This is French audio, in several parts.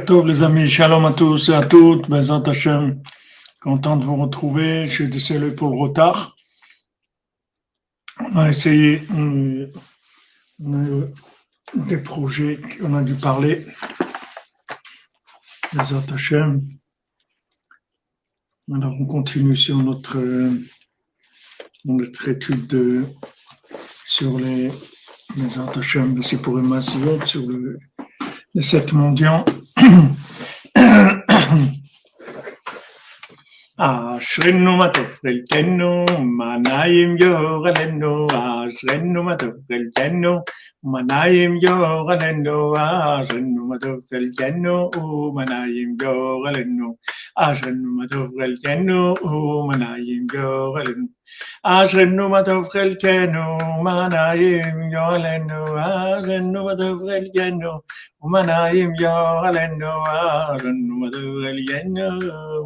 Tov les amis, shalom à tous et à toutes, Bezat Hashem, content de vous retrouver, je suis désolé pour le retard. On a essayé, on a eu des projets qu'on a dû parler, Bezat Hashem. Alors on continue sur notre étude sur les Bezat Hashem, les Sipurim Masiyot, sur les 7 mendiants. אשרנו מה טוב חלקנו, מה נעים גורלנו, אשרנו מה טוב חלקנו, מה נעים גורלנו, אשרנו מה טוב חלקנו, מה נעים גורלנו, אשרנו מה טוב חלקנו, מה נעים גורלנו, אשרנו מה טוב חלקנו, מה נעים גורלנו, אשרנו מה טוב חלקנו, ومنايم يغلنو أرنو مدوغ الجنو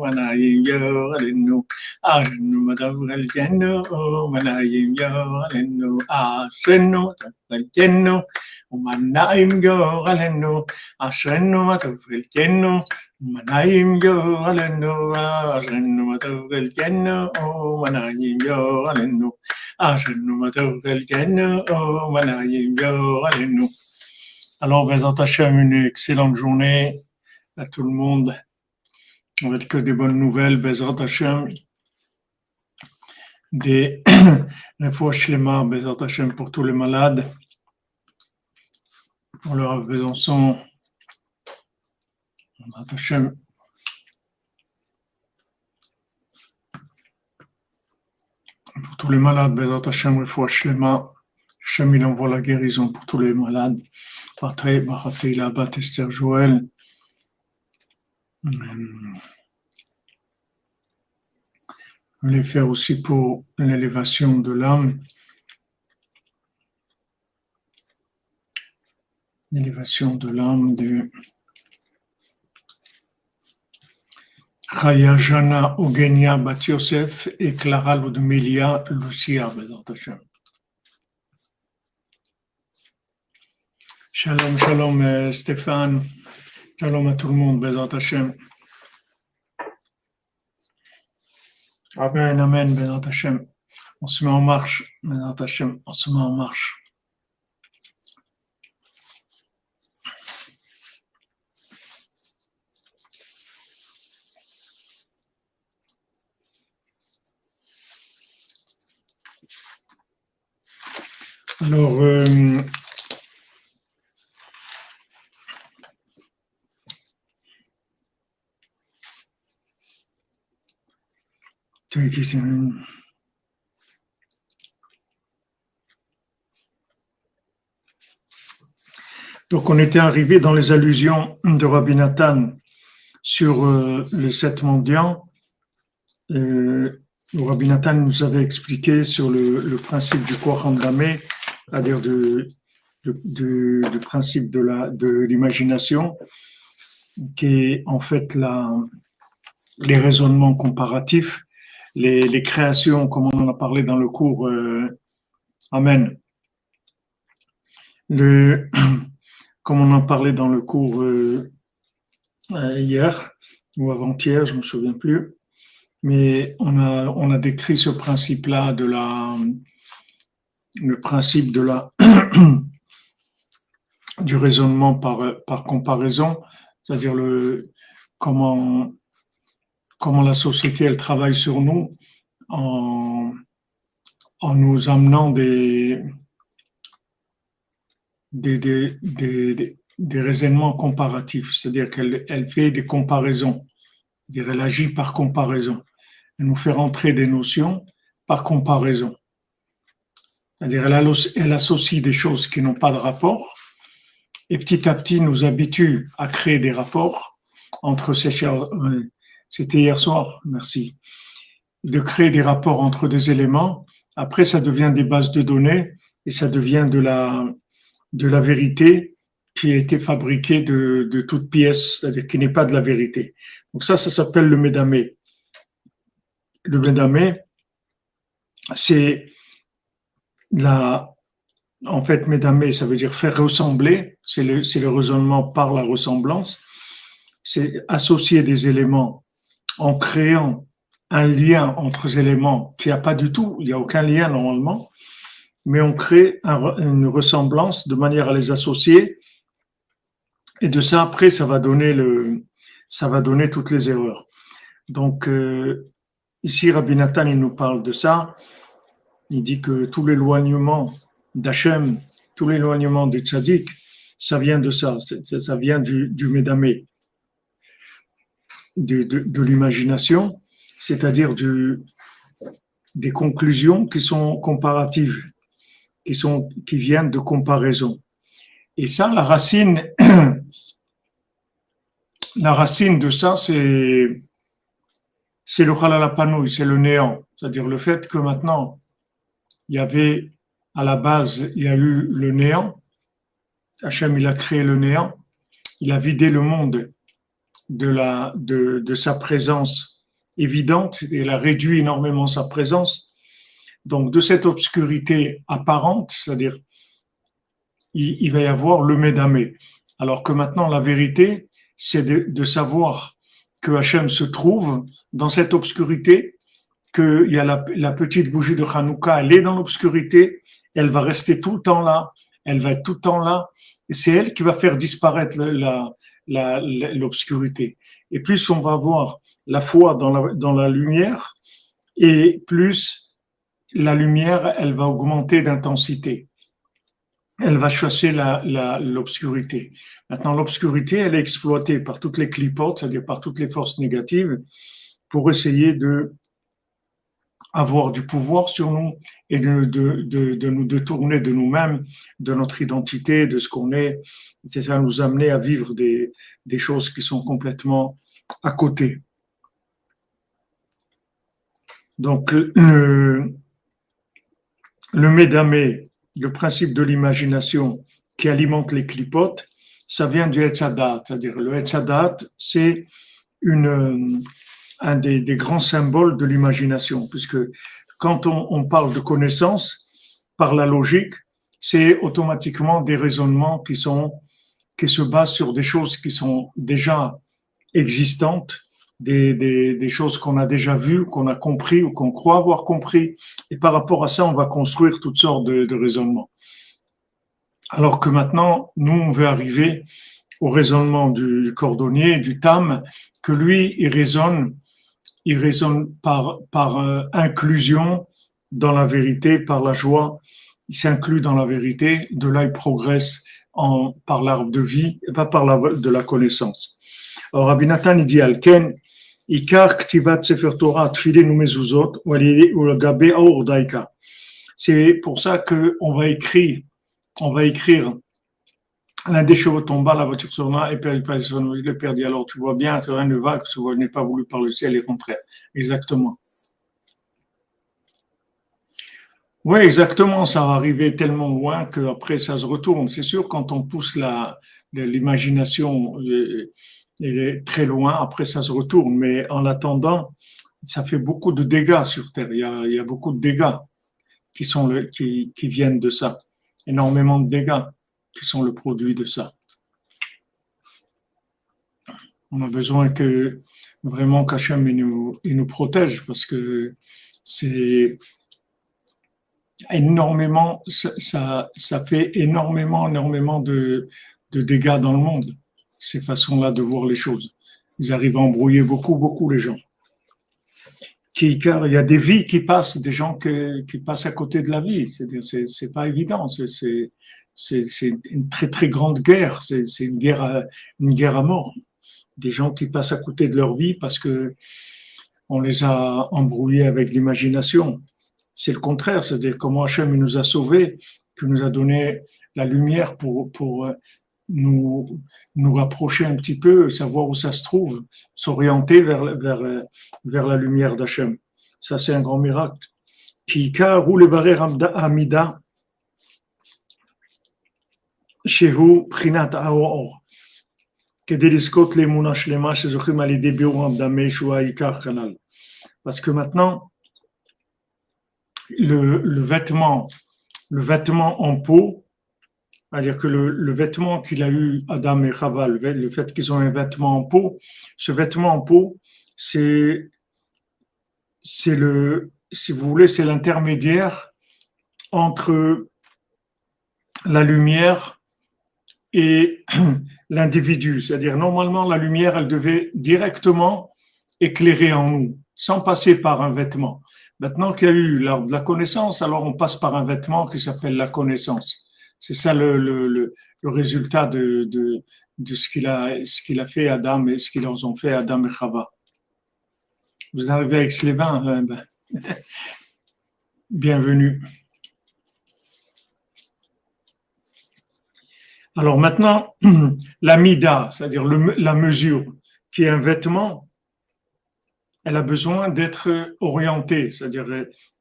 منايم يغلنو أرنو مدوغ الجنو منايم يغلنو أرنو مدوغ الجنو ومنايم يغلنو أرنو مدوغ الجنو منايم يغلنو أرنو مدوغ الجنو منايم يغلنو أرنو مدوغ الجنو منايم يغلنو. Alors, Bezat Hashem, une excellente journée à tout le monde, avec que des bonnes nouvelles, Bezat Hashem, des fois Shlema, Bezat Hashem pour tous les malades, pour leur Besançon, Bezat Hashem. Pour tous les malades, Bezat Hashem, fois Shlema, Hashem, il envoie la guérison pour tous les malades. Patré, Baraté, Labat, Esther, Joël. Je voulais faire aussi pour l'élévation de l'âme. L'élévation de l'âme de Chaya Jana Ogenia Bat Yosef et Clara Ludmilia Lucia, Bezat Hashem. Shalom, shalom Stéphane, shalom à tout le monde, Bezat Hashem. Amen, amen, Bezat Hashem. On se met en marche, Bezat Hashem, on se met en marche. Alors, donc, on était arrivé dans les allusions de Rabbi Nathan sur les 7 mendiants. Rabbi Nathan nous avait expliqué sur le principe du Koach Damé, c'est-à-dire du principe de l'imagination, qui est en fait les raisonnements comparatifs, les créations, comme on en a parlé dans le cours. Amen. Comme on en parlait dans le cours hier ou avant-hier, je ne me souviens plus, mais on a décrit ce principe-là le principe du raisonnement par comparaison, c'est-à-dire comment la société elle travaille sur nous en nous amenant des raisonnements comparatifs, c'est-à-dire qu'elle fait des comparaisons, c'est-à-dire elle agit par comparaison, elle nous fait rentrer des notions par comparaison, c'est-à-dire elle associe des choses qui n'ont pas de rapport et petit à petit nous habitue à créer des rapports entre c'était hier soir, merci, de créer des rapports entre des éléments, après ça devient des bases de données et ça devient de la vérité qui a été fabriquée de toutes pièces, c'est-à-dire qui n'est pas de la vérité. Donc ça s'appelle le Médamé. Le Médamé, c'est en fait, Médamé, ça veut dire faire ressembler, c'est le raisonnement par la ressemblance. c'est associer des éléments en créant un lien entre ces éléments qu'il n'y a pas du tout, il n'y a aucun lien normalement, mais on crée une ressemblance de manière à les associer, et de ça, après, ça va donner toutes les erreurs. Donc, ici, Rabbi Nathan, il nous parle de ça. Il dit que tout l'éloignement d'Hachem, tout l'éloignement du tzaddik, ça vient de ça, ça vient du médamé, de l'imagination, c'est-à-dire des conclusions qui sont comparatives, qui viennent de comparaison. Et ça, la racine de ça, c'est le halalapanouï, c'est le néant. C'est-à-dire le fait que maintenant, il y avait, à la base, il y a eu le néant. Hachem, il a créé le néant. Il a vidé le monde de sa présence évidente. Il a réduit énormément sa présence. Donc, de cette obscurité apparente, c'est-à-dire, il va y avoir le médamé. Alors que maintenant, la vérité, c'est de savoir que Hachem se trouve dans cette obscurité, qu'il y a la petite bougie de Hanouka, elle est dans l'obscurité, elle va rester tout le temps là, elle va être tout le temps là, et c'est elle qui va faire disparaître l'obscurité. Et plus on va avoir la foi dans la lumière, et plus la lumière, elle va augmenter d'intensité. Elle va chasser l'obscurité. Maintenant, l'obscurité, elle est exploitée par toutes les clipotes, c'est-à-dire par toutes les forces négatives, pour essayer de avoir du pouvoir sur nous et de nous détourner de nous-mêmes, de notre identité, de ce qu'on est. C'est ça, nous amener à vivre des choses qui sont complètement à côté. Donc, le médamé, le principe de l'imagination qui alimente les clipotes, ça vient du Etzadat. C'est-à-dire, le Etzadat, c'est un des grands symboles de l'imagination, puisque quand on parle de connaissance, par la logique, c'est automatiquement des raisonnements qui se basent sur des choses qui sont déjà existantes, des choses qu'on a déjà vues, qu'on a compris ou qu'on croit avoir compris, et par rapport à ça, on va construire toutes sortes de raisonnements. Alors que maintenant, nous, on veut arriver au raisonnement du cordonnier, du tam, que lui, il raisonne par inclusion dans la vérité, par la joie. Il s'inclut dans la vérité. De là, il progresse par l'arbre de vie et pas par de la connaissance. Alors, Rabbi Nathan, il dit, Alken, Ikar ktivat sefer Torah tfilin umezuzot ou le gabe aor daika. C'est pour ça qu'on va écrire l'un des chevaux tomba, la voiture tourna, et le père dit, alors tu vois bien, rien ne va, que ce n'est pas voulu par le ciel et contraire. Exactement. Oui, exactement, ça va arriver tellement loin qu'après ça se retourne. C'est sûr, quand on pousse l'imagination très loin, après ça se retourne. Mais en attendant, ça fait beaucoup de dégâts sur Terre. Il y a beaucoup de dégâts qui viennent de ça. Énormément de dégâts qui sont le produit de ça. On a besoin que vraiment qu'Hachem il nous protège, parce que c'est énormément, ça fait énormément de dégâts dans le monde, ces façons-là de voir les choses. Ils arrivent à embrouiller beaucoup les gens. Car il y a des vies qui passent, des gens qui passent à côté de la vie. C'est-à-dire, c'est pas évident. C'est une très grande guerre. C'est une guerre à mort. Des gens qui passent à côté de leur vie parce que on les a embrouillés avec l'imagination. C'est le contraire. C'est-à-dire comment Hachem nous a sauvés, qu'il nous a donné la lumière pour nous rapprocher un petit peu, savoir où ça se trouve, s'orienter vers la lumière d'Hachem. Ça, c'est un grand miracle. Kika roule varer amida shehu prinat aor kede liskot lemuna shlema shezochim al yedei biur amdame shua ikar kanal. Parce que maintenant, le vêtement en peau, C'est-à-dire que le vêtement qu'il a eu Adam et Chava, le fait qu'ils ont un vêtement en peau, ce vêtement en peau, c'est si vous voulez, c'est l'intermédiaire entre la lumière et l'individu. C'est-à-dire, normalement, la lumière, elle devait directement éclairer en nous, sans passer par un vêtement. Maintenant qu'il y a eu l'arbre de la connaissance, alors on passe par un vêtement qui s'appelle la connaissance. C'est ça le résultat de ce qu'il a fait Adam et ce qu'ils ont fait Adam et Chava. Vous arrivez avec les bains, bienvenue. Alors maintenant, la mida, c'est-à-dire la mesure, qui est un vêtement, elle a besoin d'être orientée, c'est-à-dire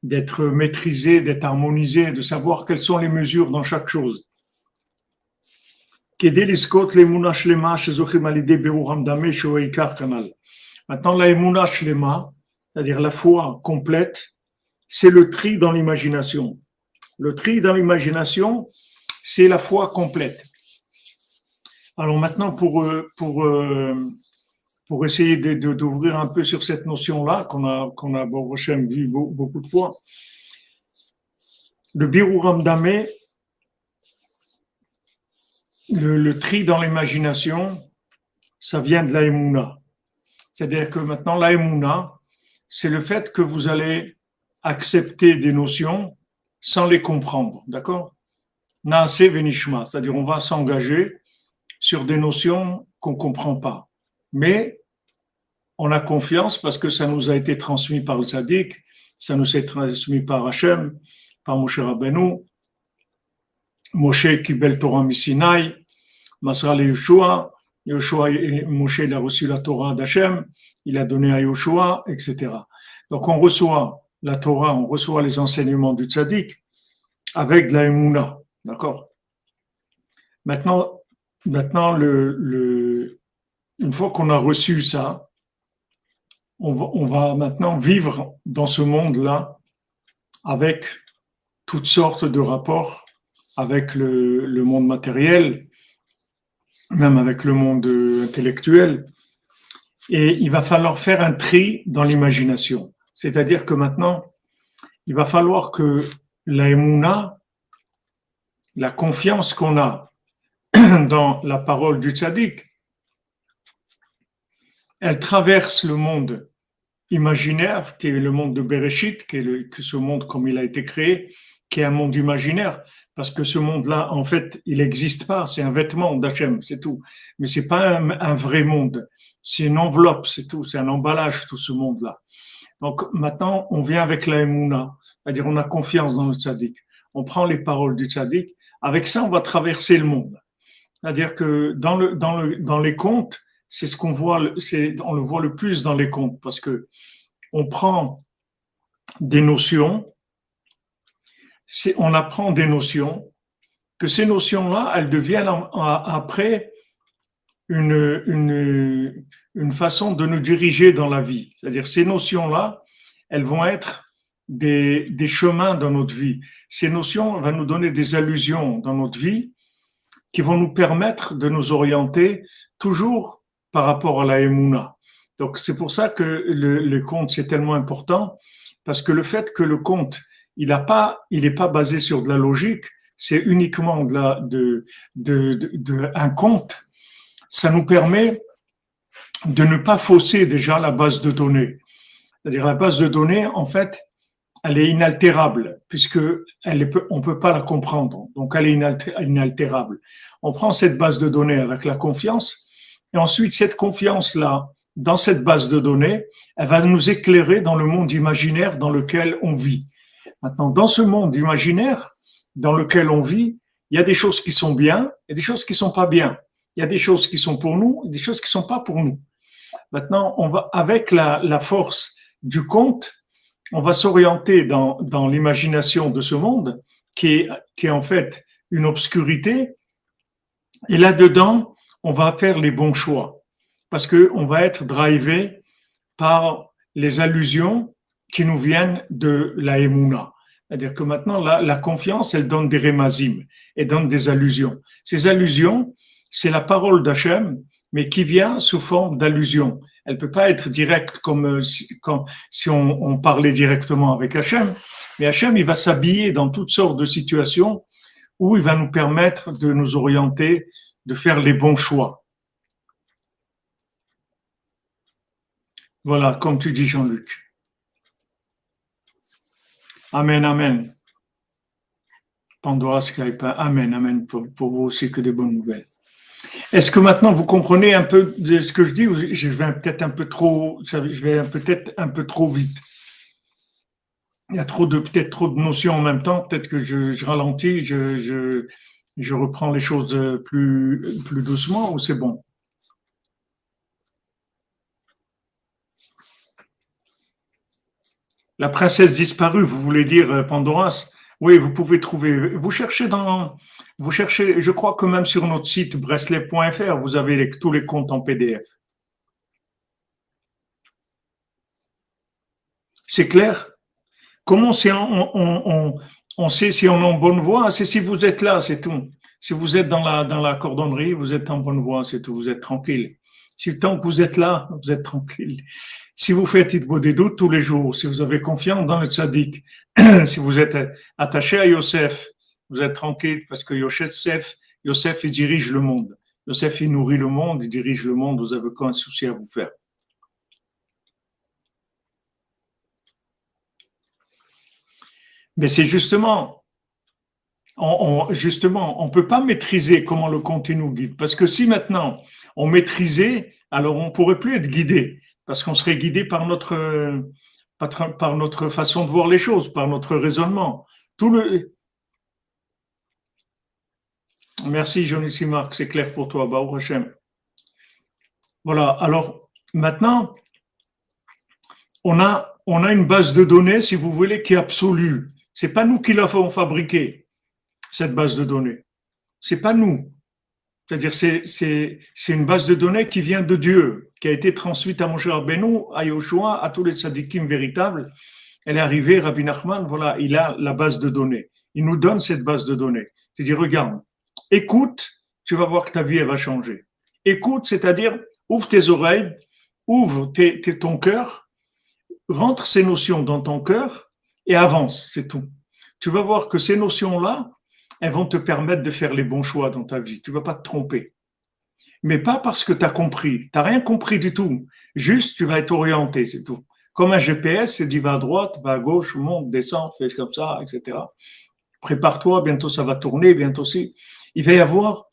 d'être maîtrisée, d'être harmonisée, de savoir quelles sont les mesures dans chaque chose. Maintenant, la emuna shlema, c'est-à-dire la foi complète, c'est le tri dans l'imagination. Le tri dans l'imagination, c'est la foi complète. Alors maintenant, pour essayer d'ouvrir un peu sur cette notion-là, qu'on a vu beaucoup de fois, le Biruram Damé, le tri dans l'imagination, ça vient de la Emouna. C'est-à-dire que maintenant, la Emouna, c'est le fait que vous allez accepter des notions sans les comprendre, d'accord? Naase venishma, c'est-à-dire on va s'engager sur des notions qu'on ne comprend pas. Mais on a confiance parce que ça nous a été transmis par le Tzaddik, ça nous a été transmis par Hachem, par Moshe Rabbeinu. Moshe Kibel Torah Misinaï, Masra le Yoshua, Moshe il a reçu la Torah d'Hachem, il a donné à Yoshua, etc. Donc on reçoit la Torah, on reçoit les enseignements du Tzaddik avec de la Emouna, d'accord? Maintenant, une fois qu'on a reçu ça, on va maintenant vivre dans ce monde-là avec toutes sortes de rapports avec le monde matériel, même avec le monde intellectuel. Et il va falloir faire un tri dans l'imagination. C'est-à-dire que maintenant, il va falloir que la Emouna, la confiance qu'on a dans la parole du tzaddik, elle traverse le monde imaginaire, qui est le monde de Bereshit, que ce monde comme il a été créé, qui est un monde imaginaire, parce que ce monde-là, en fait, il n'existe pas, c'est un vêtement d'Hachem, c'est tout. Mais c'est pas un vrai monde, c'est une enveloppe, c'est tout, c'est un emballage, tout ce monde-là. Donc maintenant, on vient avec la Emouna, c'est-à-dire on a confiance dans le tzaddik, on prend les paroles du tzaddik, avec ça on va traverser le monde. C'est-à-dire que dans les contes, c'est ce qu'on voit, on le voit le plus dans les contes, parce que on prend des notions, on apprend des notions, que ces notions-là, elles deviennent après une façon de nous diriger dans la vie. C'est-à-dire ces notions-là, elles vont être des chemins dans notre vie. Ces notions vont nous donner des allusions dans notre vie qui vont nous permettre de nous orienter toujours par rapport à la Emouna. Donc c'est pour ça que le conte c'est tellement important, parce que le fait que le conte il est pas basé sur de la logique, c'est uniquement un conte. Ça nous permet de ne pas fausser déjà la base de données. C'est-à-dire la base de données, en fait, elle est inaltérable puisque on peut pas la comprendre. Donc elle est inaltérable. On prend cette base de données avec la confiance et ensuite cette confiance-là, dans cette base de données, elle va nous éclairer dans le monde imaginaire dans lequel on vit. Maintenant, dans ce monde imaginaire dans lequel on vit, il y a des choses qui sont bien et des choses qui sont pas bien. Il y a des choses qui sont pour nous et des choses qui sont pas pour nous. Maintenant, on va, avec la force du conte, on va s'orienter dans l'imagination de ce monde qui est en fait une obscurité. Et là-dedans, on va faire les bons choix parce que on va être drivé par les allusions qui nous viennent de la Emouna. C'est-à-dire que maintenant, la confiance, elle donne des rémazim, elle donne des allusions. Ces allusions, c'est la parole d'Hachem, mais qui vient sous forme d'allusion. Elle ne peut pas être directe comme si on parlait directement avec Hachem, mais Hachem, il va s'habiller dans toutes sortes de situations où il va nous permettre de nous orienter, de faire les bons choix. Voilà, comme tu dis, Jean-Luc. Amen, amen. Pandora Skype, amen, amen. Pour vous aussi, que des bonnes nouvelles. Est-ce que maintenant vous comprenez un peu de ce que je dis ou je vais peut-être un peu trop, je vais peut-être un peu trop vite? Il y a peut-être trop de notions en même temps. Peut-être que je ralentis, je reprends les choses plus doucement ou c'est bon? La princesse disparue, vous voulez dire Pandoras? Oui, vous pouvez trouver. Vous cherchez, je crois que même sur notre site breslev.fr, vous avez tous les comptes en PDF. C'est clair? Comment on sait si on est en bonne voie? C'est si vous êtes là, c'est tout. Si vous êtes dans la cordonnerie, vous êtes en bonne voie, c'est tout. Vous êtes tranquille. Si tant que vous êtes là, vous êtes tranquille. Si vous faites Hitbo des doutes tous les jours, si vous avez confiance dans le tzaddik, si vous êtes attaché à Yosef, vous êtes tranquille parce que Yosef, il dirige le monde. Yosef, il nourrit le monde, il dirige le monde. Vous avez qu'un souci à vous faire. Mais c'est justement, on peut pas maîtriser comment le compte nous guide. Parce que si maintenant on maîtrisait, alors on pourrait plus être guidé. Parce qu'on serait guidé par notre façon de voir les choses, par notre raisonnement. Merci, Johnny Marc, c'est clair pour toi, Baruch Hashem. Voilà, alors maintenant, on a une base de données, si vous voulez, qui est absolue. C'est pas nous qui l'avons fabriquée, cette base de données. C'est pas nous. C'est-à-dire, c'est une base de données qui vient de Dieu, qui a été transmise à Moshe Rabbeinu, à Yoshua, à tous les tzadikim véritables. Elle est arrivée, Rabbi Nachman, voilà, il a la base de données. Il nous donne cette base de données. C'est-à-dire, regarde, écoute, tu vas voir que ta vie, elle va changer. Écoute, c'est-à-dire, ouvre tes oreilles, ouvre ton cœur, rentre ces notions dans ton cœur et avance, c'est tout. Tu vas voir que ces notions-là, elles vont te permettre de faire les bons choix dans ta vie. Tu ne vas pas te tromper. Mais pas parce que tu as compris. Tu n'as rien compris du tout. Juste, tu vas être orienté, c'est tout. Comme un GPS, c'est dit va à droite, va à gauche, monte, descend, fais comme ça, etc. Prépare-toi, bientôt ça va tourner, bientôt aussi. Il va y avoir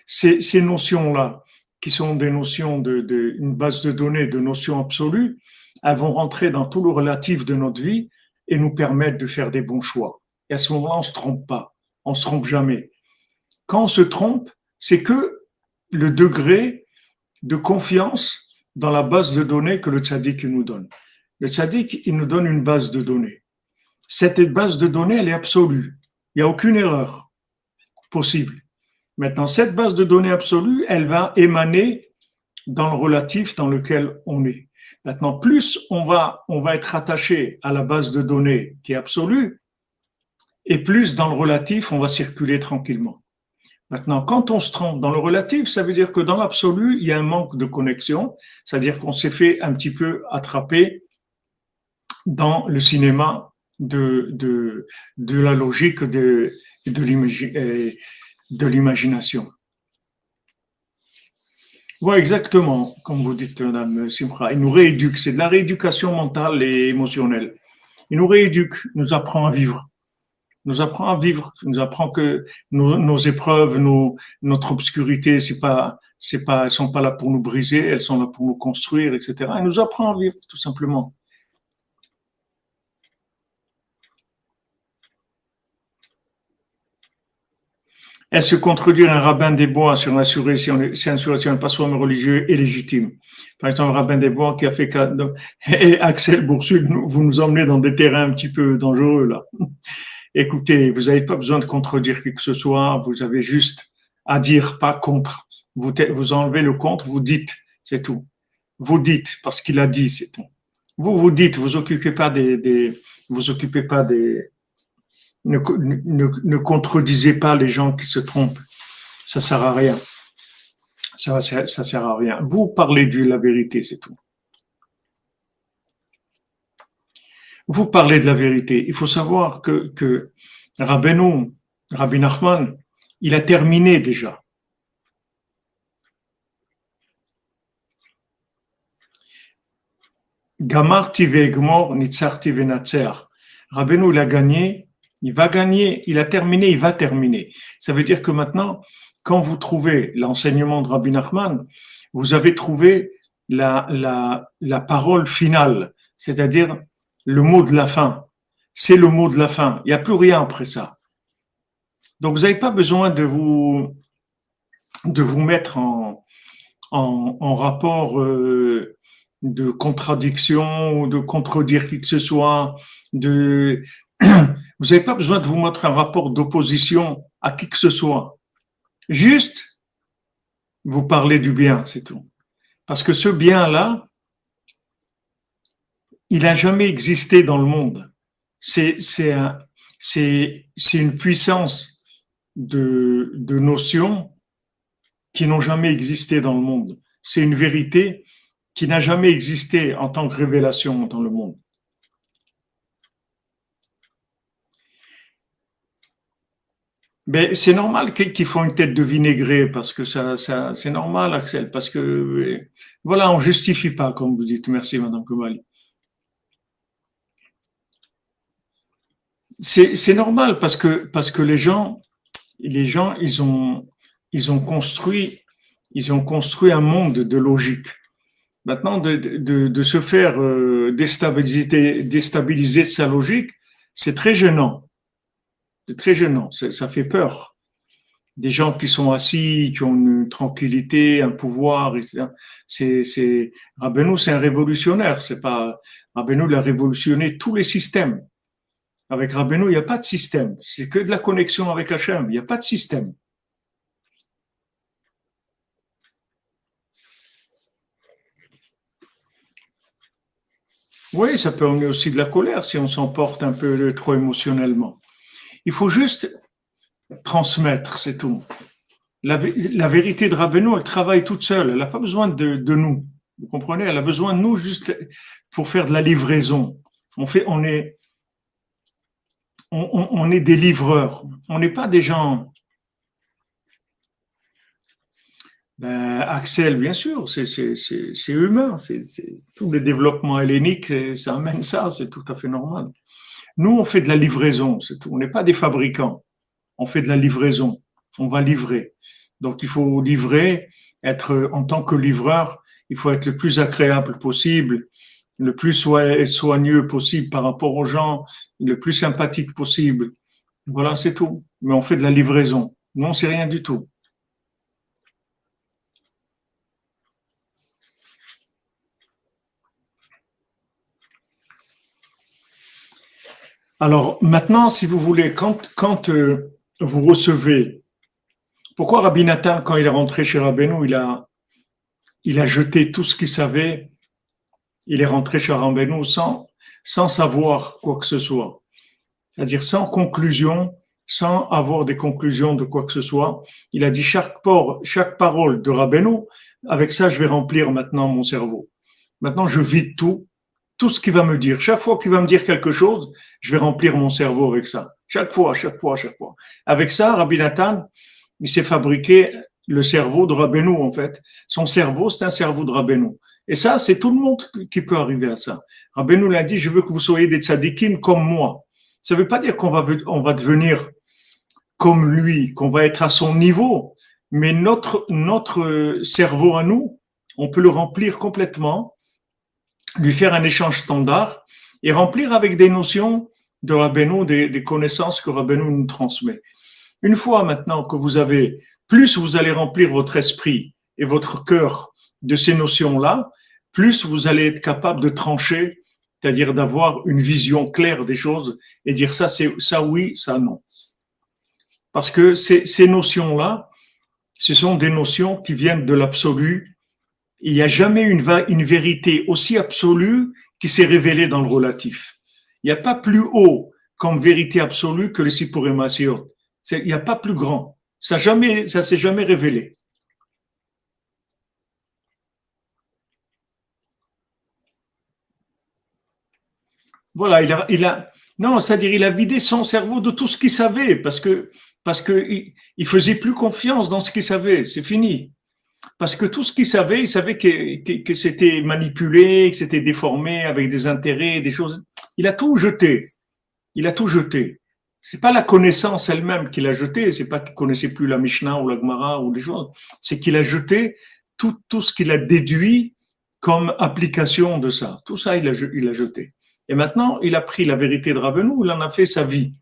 ces notions-là, qui sont des notions une base de données, de notions absolues, elles vont rentrer dans tout le relatif de notre vie et nous permettre de faire des bons choix. Et à ce moment-là, on ne se trompe pas. On ne se trompe jamais. Quand on se trompe, c'est que le degré de confiance dans la base de données que le tzaddik nous donne. Le tzaddik, il nous donne une base de données. Cette base de données, elle est absolue. Il n'y a aucune erreur possible. Maintenant, cette base de données absolue, elle va émaner dans le relatif dans lequel on est. Maintenant, plus on va être attaché à la base de données qui est absolue, et plus dans le relatif, on va circuler tranquillement. Maintenant, quand on se trompe dans le relatif, ça veut dire que dans l'absolu, il y a un manque de connexion, c'est-à-dire qu'on s'est fait un petit peu attraper dans le cinéma de la logique de l'imagination. Oui, exactement, comme vous dites, Madame Simcha. Il nous rééduque, c'est de la rééducation mentale et émotionnelle. Il nous rééduque, nous apprend à vivre. Nous apprend que nos épreuves, notre obscurité, elles sont pas là pour nous briser, elles sont là pour nous construire, etc. Elle nous apprend à vivre, tout simplement. Est-ce que contredire un rabbin des bois sur l'assuré si un passeport religieux est légitime? Par exemple, un rabbin des bois qui a fait et Axel Boursul, vous nous emmenez dans des terrains un petit peu dangereux là. Écoutez, vous n'avez pas besoin de contredire qui que ce soit, vous avez juste à dire pas contre. Vous enlevez le contre, vous dites, c'est tout. Vous dites parce qu'il a dit, c'est tout. Vous dites, vous occupez pas Ne vous occupez pas des, ne contredisez pas les gens qui se trompent. Ça sert à rien. Ça sert à rien. Vous parlez de la vérité, c'est tout. Vous parlez de la vérité. Il faut savoir que Rabbi Nachman, il a terminé déjà. Gamarti ve'egmor nitzarti ve'natzer. Rabbeinu, il a gagné, il va gagner, il a terminé, il va terminer. Ça veut dire que maintenant, quand vous trouvez l'enseignement de Rabbi Nachman, vous avez trouvé la parole finale, c'est-à-dire le mot de la fin. C'est le mot de la fin. Il n'y a plus rien après ça. Donc, vous n'avez pas besoin de vous mettre en rapport de contradiction ou de contredire qui que ce soit. Vous n'avez pas besoin de vous mettre un rapport d'opposition à qui que ce soit. Juste, vous parlez du bien, c'est tout. Parce que ce bien-là, il n'a jamais existé dans le monde. C'est une puissance de notions qui n'ont jamais existé dans le monde. C'est une vérité qui n'a jamais existé en tant que révélation dans le monde. Mais c'est normal qu'ils font une tête de vinaigré parce que ça c'est normal, Axel, parce que voilà, on justifie pas, comme vous dites. Merci, Madame Koumal. C'est normal parce que ils ont construit un monde de logique. Maintenant, de se faire déstabiliser sa logique, c'est très gênant. C'est très gênant. Ça fait peur. Des gens qui sont assis, qui ont une tranquillité, un pouvoir, etc. Rabbeinu, c'est un révolutionnaire. C'est pas Rabbeinu, il a révolutionné tous les systèmes. Avec Rabbeinu, il n'y a pas de système. C'est que de la connexion avec Hachem. Il n'y a pas de système. Oui, ça peut amener aussi de la colère si on s'emporte un peu trop émotionnellement. Il faut juste transmettre, c'est tout. La vérité de Rabbeinu, elle travaille toute seule. Elle n'a pas besoin de nous. Vous comprenez? Elle a besoin de nous juste pour faire de la livraison. On est des livreurs. On n'est pas des gens. Ben, Axel, bien sûr, c'est humain. Tous les développements helléniques, ça amène ça. C'est tout à fait normal. Nous, on fait de la livraison. C'est tout. On n'est pas des fabricants. On fait de la livraison. On va livrer. Donc, il faut livrer, être en tant que livreur, il faut être le plus agréable possible, le plus soigneux possible par rapport aux gens, le plus sympathique possible. Voilà, c'est tout. Mais on fait de la livraison. Non, c'est rien du tout. Alors, maintenant, si vous voulez, quand vous recevez, pourquoi Rabbi Nathan, quand il est rentré chez Rabbeinu, il a jeté tout ce qu'il savait, il est rentré chez Rabbeinu sans savoir quoi que ce soit. C'est-à-dire sans conclusion, sans avoir des conclusions de quoi que ce soit. Il a dit chaque parole de Rabbeinu, avec ça, je vais remplir maintenant mon cerveau. Maintenant, je vide tout ce qu'il va me dire. Chaque fois qu'il va me dire quelque chose, je vais remplir mon cerveau avec ça. Chaque fois. Avec ça, Rabbi Nathan, il s'est fabriqué le cerveau de Rabbeinu, en fait. Son cerveau, c'est un cerveau de Rabbeinu. Et ça, c'est tout le monde qui peut arriver à ça. Rabbeinu l'a dit, je veux que vous soyez des tzadikim comme moi. Ça ne veut pas dire qu'on va devenir comme lui, qu'on va être à son niveau, mais notre cerveau à nous, on peut le remplir complètement, lui faire un échange standard et remplir avec des notions de Rabbeinu, des connaissances que Rabbeinu nous transmet. Une fois maintenant que plus vous allez remplir votre esprit et votre cœur de ces notions-là, plus vous allez être capable de trancher, c'est-à-dire d'avoir une vision claire des choses et dire ça c'est ça oui, ça non. Parce que ces notions-là, ce sont des notions qui viennent de l'absolu. Il n'y a jamais une vérité aussi absolue qui s'est révélée dans le relatif. Il n'y a pas plus haut comme vérité absolue que le Sipurim Maasiot. Il n'y a pas plus grand. Ça s'est jamais révélé. Voilà, non, c'est-à-dire il a vidé son cerveau de tout ce qu'il savait parce que il faisait plus confiance dans ce qu'il savait. C'est fini. Parce que tout ce qu'il savait, il savait que c'était manipulé, que c'était déformé avec des intérêts, des choses. Il a tout jeté. Il a tout jeté. C'est pas la connaissance elle-même qu'il a jeté, c'est pas qu'il connaissait plus la Mishnah ou la Gemara ou des choses. C'est qu'il a jeté tout ce qu'il a déduit comme application de ça. Tout ça, il a jeté. Et maintenant, il a pris la vérité de Rabbeinu, il en a fait sa vie.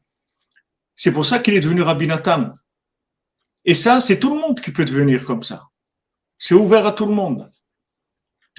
C'est pour ça qu'il est devenu Rabbi Nathan. Et ça, c'est tout le monde qui peut devenir comme ça. C'est ouvert à tout le monde.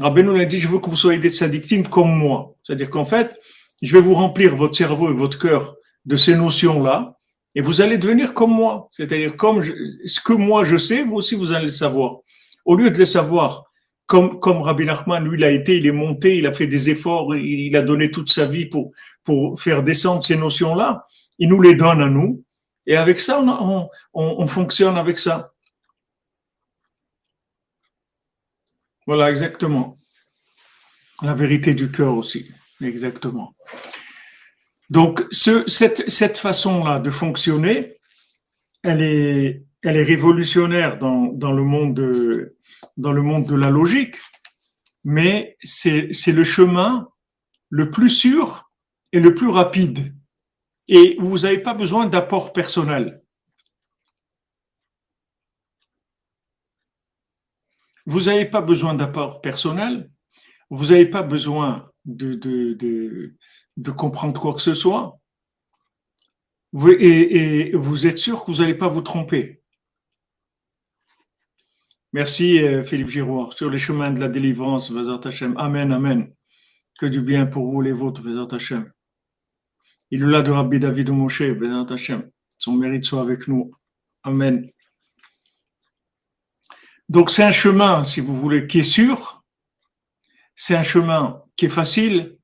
Rabbeinu a dit, je veux que vous soyez des tzadikim comme moi. C'est-à-dire qu'en fait, je vais vous remplir votre cerveau et votre cœur de ces notions-là, et vous allez devenir comme moi. C'est-à-dire, ce que moi je sais, vous aussi vous allez le savoir. Au lieu de le savoir, comme Rabbi Nachman, lui, il est monté, il a fait des efforts, il a donné toute sa vie pour faire descendre ces notions-là, il nous les donne à nous, et avec ça, on fonctionne avec ça. Voilà, exactement. La vérité du cœur aussi, exactement. Donc, cette façon-là de fonctionner, elle est révolutionnaire dans le monde de la logique, mais c'est le chemin le plus sûr et le plus rapide. Et vous n'avez pas besoin d'apport personnel. Vous n'avez pas besoin d'apport personnel. Vous n'avez pas besoin de comprendre quoi que ce soit. Et vous êtes sûr que vous n'allez pas vous tromper. Merci Philippe Giroir. Sur les chemins de la délivrance, Bezat Hashem. Amen, amen. Que du bien pour vous les vôtres, Bezat Hashem. Il est là de Rabbi David Moshe, Bezat Hashem. Son mérite soit avec nous. Amen. Donc c'est un chemin, si vous voulez, qui est sûr. C'est un chemin qui est facile.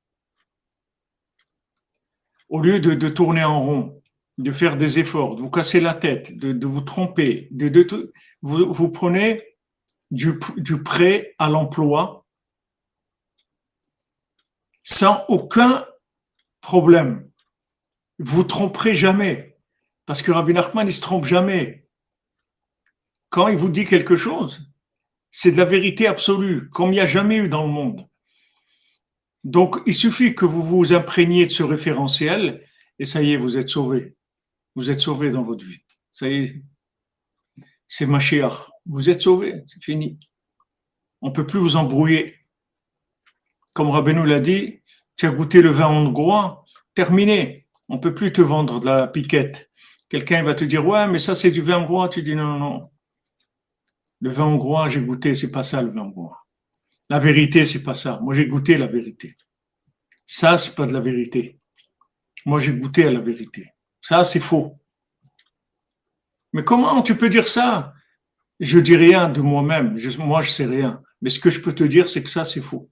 Au lieu de tourner en rond, de faire des efforts, de vous casser la tête, de vous tromper, vous prenez du prêt à l'emploi sans aucun problème. Vous tromperez jamais. Parce que Rabbi Nachman, il se trompe jamais. Quand il vous dit quelque chose, c'est de la vérité absolue, comme il n'y a jamais eu dans le monde. Donc, il suffit que vous vous imprégniez de ce référentiel et ça y est, vous êtes sauvé. Vous êtes sauvé dans votre vie. Ça y est, c'est Mashiach. Vous êtes sauvé, c'est fini. On ne peut plus vous embrouiller. Comme Rabbeinu l'a dit, tu as goûté le vin hongrois, terminé. On ne peut plus te vendre de la piquette. Quelqu'un va te dire, ouais, mais ça c'est du vin hongrois. Tu dis, non, non, non. Le vin hongrois, j'ai goûté, c'est pas ça le vin hongrois. La vérité, c'est pas ça. Moi, j'ai goûté la vérité. Ça, c'est pas de la vérité. Moi, j'ai goûté à la vérité. Ça, c'est faux. Mais comment tu peux dire ça? Je dis rien de moi-même. Moi, je sais rien. Mais ce que je peux te dire, c'est que ça, c'est faux.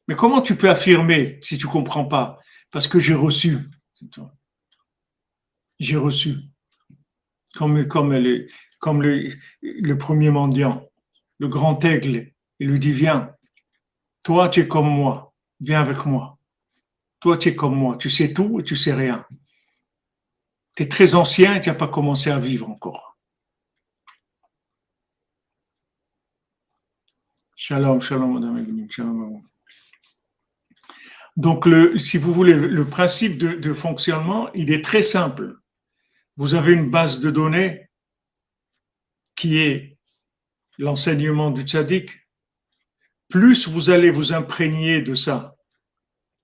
Mais comment tu peux affirmer si tu comprends pas? Parce que j'ai reçu. J'ai reçu. Comme le premier mendiant, le grand aigle. Il lui dit, viens. Toi, tu es comme moi. Viens avec moi. Toi, tu es comme moi. Tu sais tout et tu sais rien. Tu es très ancien et tu n'as pas commencé à vivre encore. Shalom, shalom, madame Eveline, shalom. Donc, si vous voulez, le principe de fonctionnement, il est très simple. Vous avez une base de données qui est l'enseignement du tzaddik. Plus vous allez vous imprégner de ça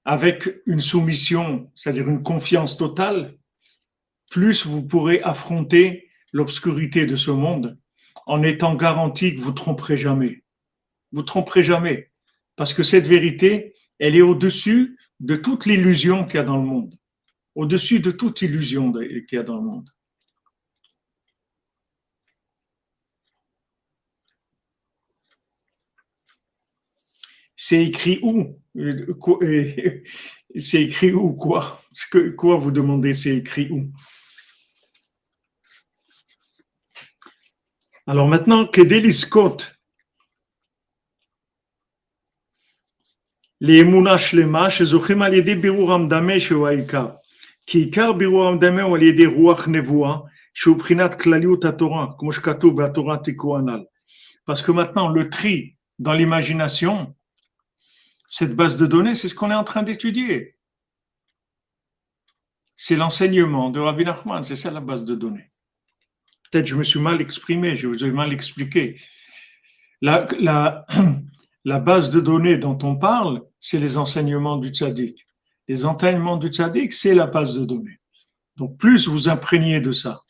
avec une soumission, c'est-à-dire une confiance totale, plus vous pourrez affronter l'obscurité de ce monde en étant garanti que vous ne tromperez jamais. Vous ne tromperez jamais. Parce que cette vérité, elle est au-dessus de toute l'illusion qu'il y a dans le monde. Au-dessus de toute illusion qu'il y a dans le monde. C'est écrit où? C'est écrit où quoi? Quoi vous demandez, c'est écrit où? Alors maintenant, Kedeli Scott, les Emunah Shlema, שזוכים על ידי בירור המדמה שהוא העיקר. כי עיקר בירור המדמה הוא על ידי רוח נבואה, שהוא בחינת כלליות התורה, כמו שכתוב בתורה תיקו הנ"ל. Parce que maintenant, le tri dans l'imagination, cette base de données, c'est ce qu'on est en train d'étudier. C'est l'enseignement de Rabbi Nachman, c'est ça la base de données. Peut-être que je me suis mal exprimé, je vous ai mal expliqué. La base de données dont on parle, c'est les enseignements du tzaddik. Les enseignements du tzaddik, c'est la base de données. Donc, plus vous imprégnez de ça,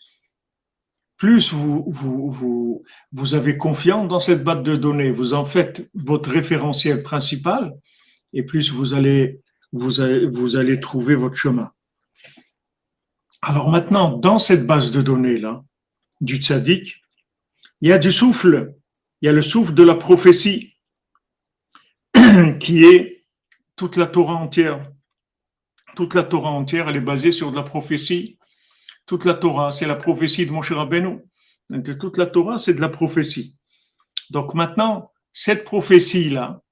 plus vous avez confiance dans cette base de données, vous en faites votre référentiel principal, et plus vous allez trouver votre chemin. Alors maintenant, dans cette base de données-là, du tzaddik, il y a du souffle, il y a le souffle de la prophétie, qui est toute la Torah entière. Toute la Torah entière, elle est basée sur de la prophétie. Toute la Torah, c'est la prophétie de Moshe Rabbeinu. Toute la Torah, c'est de la prophétie. Donc maintenant, cette prophétie-là,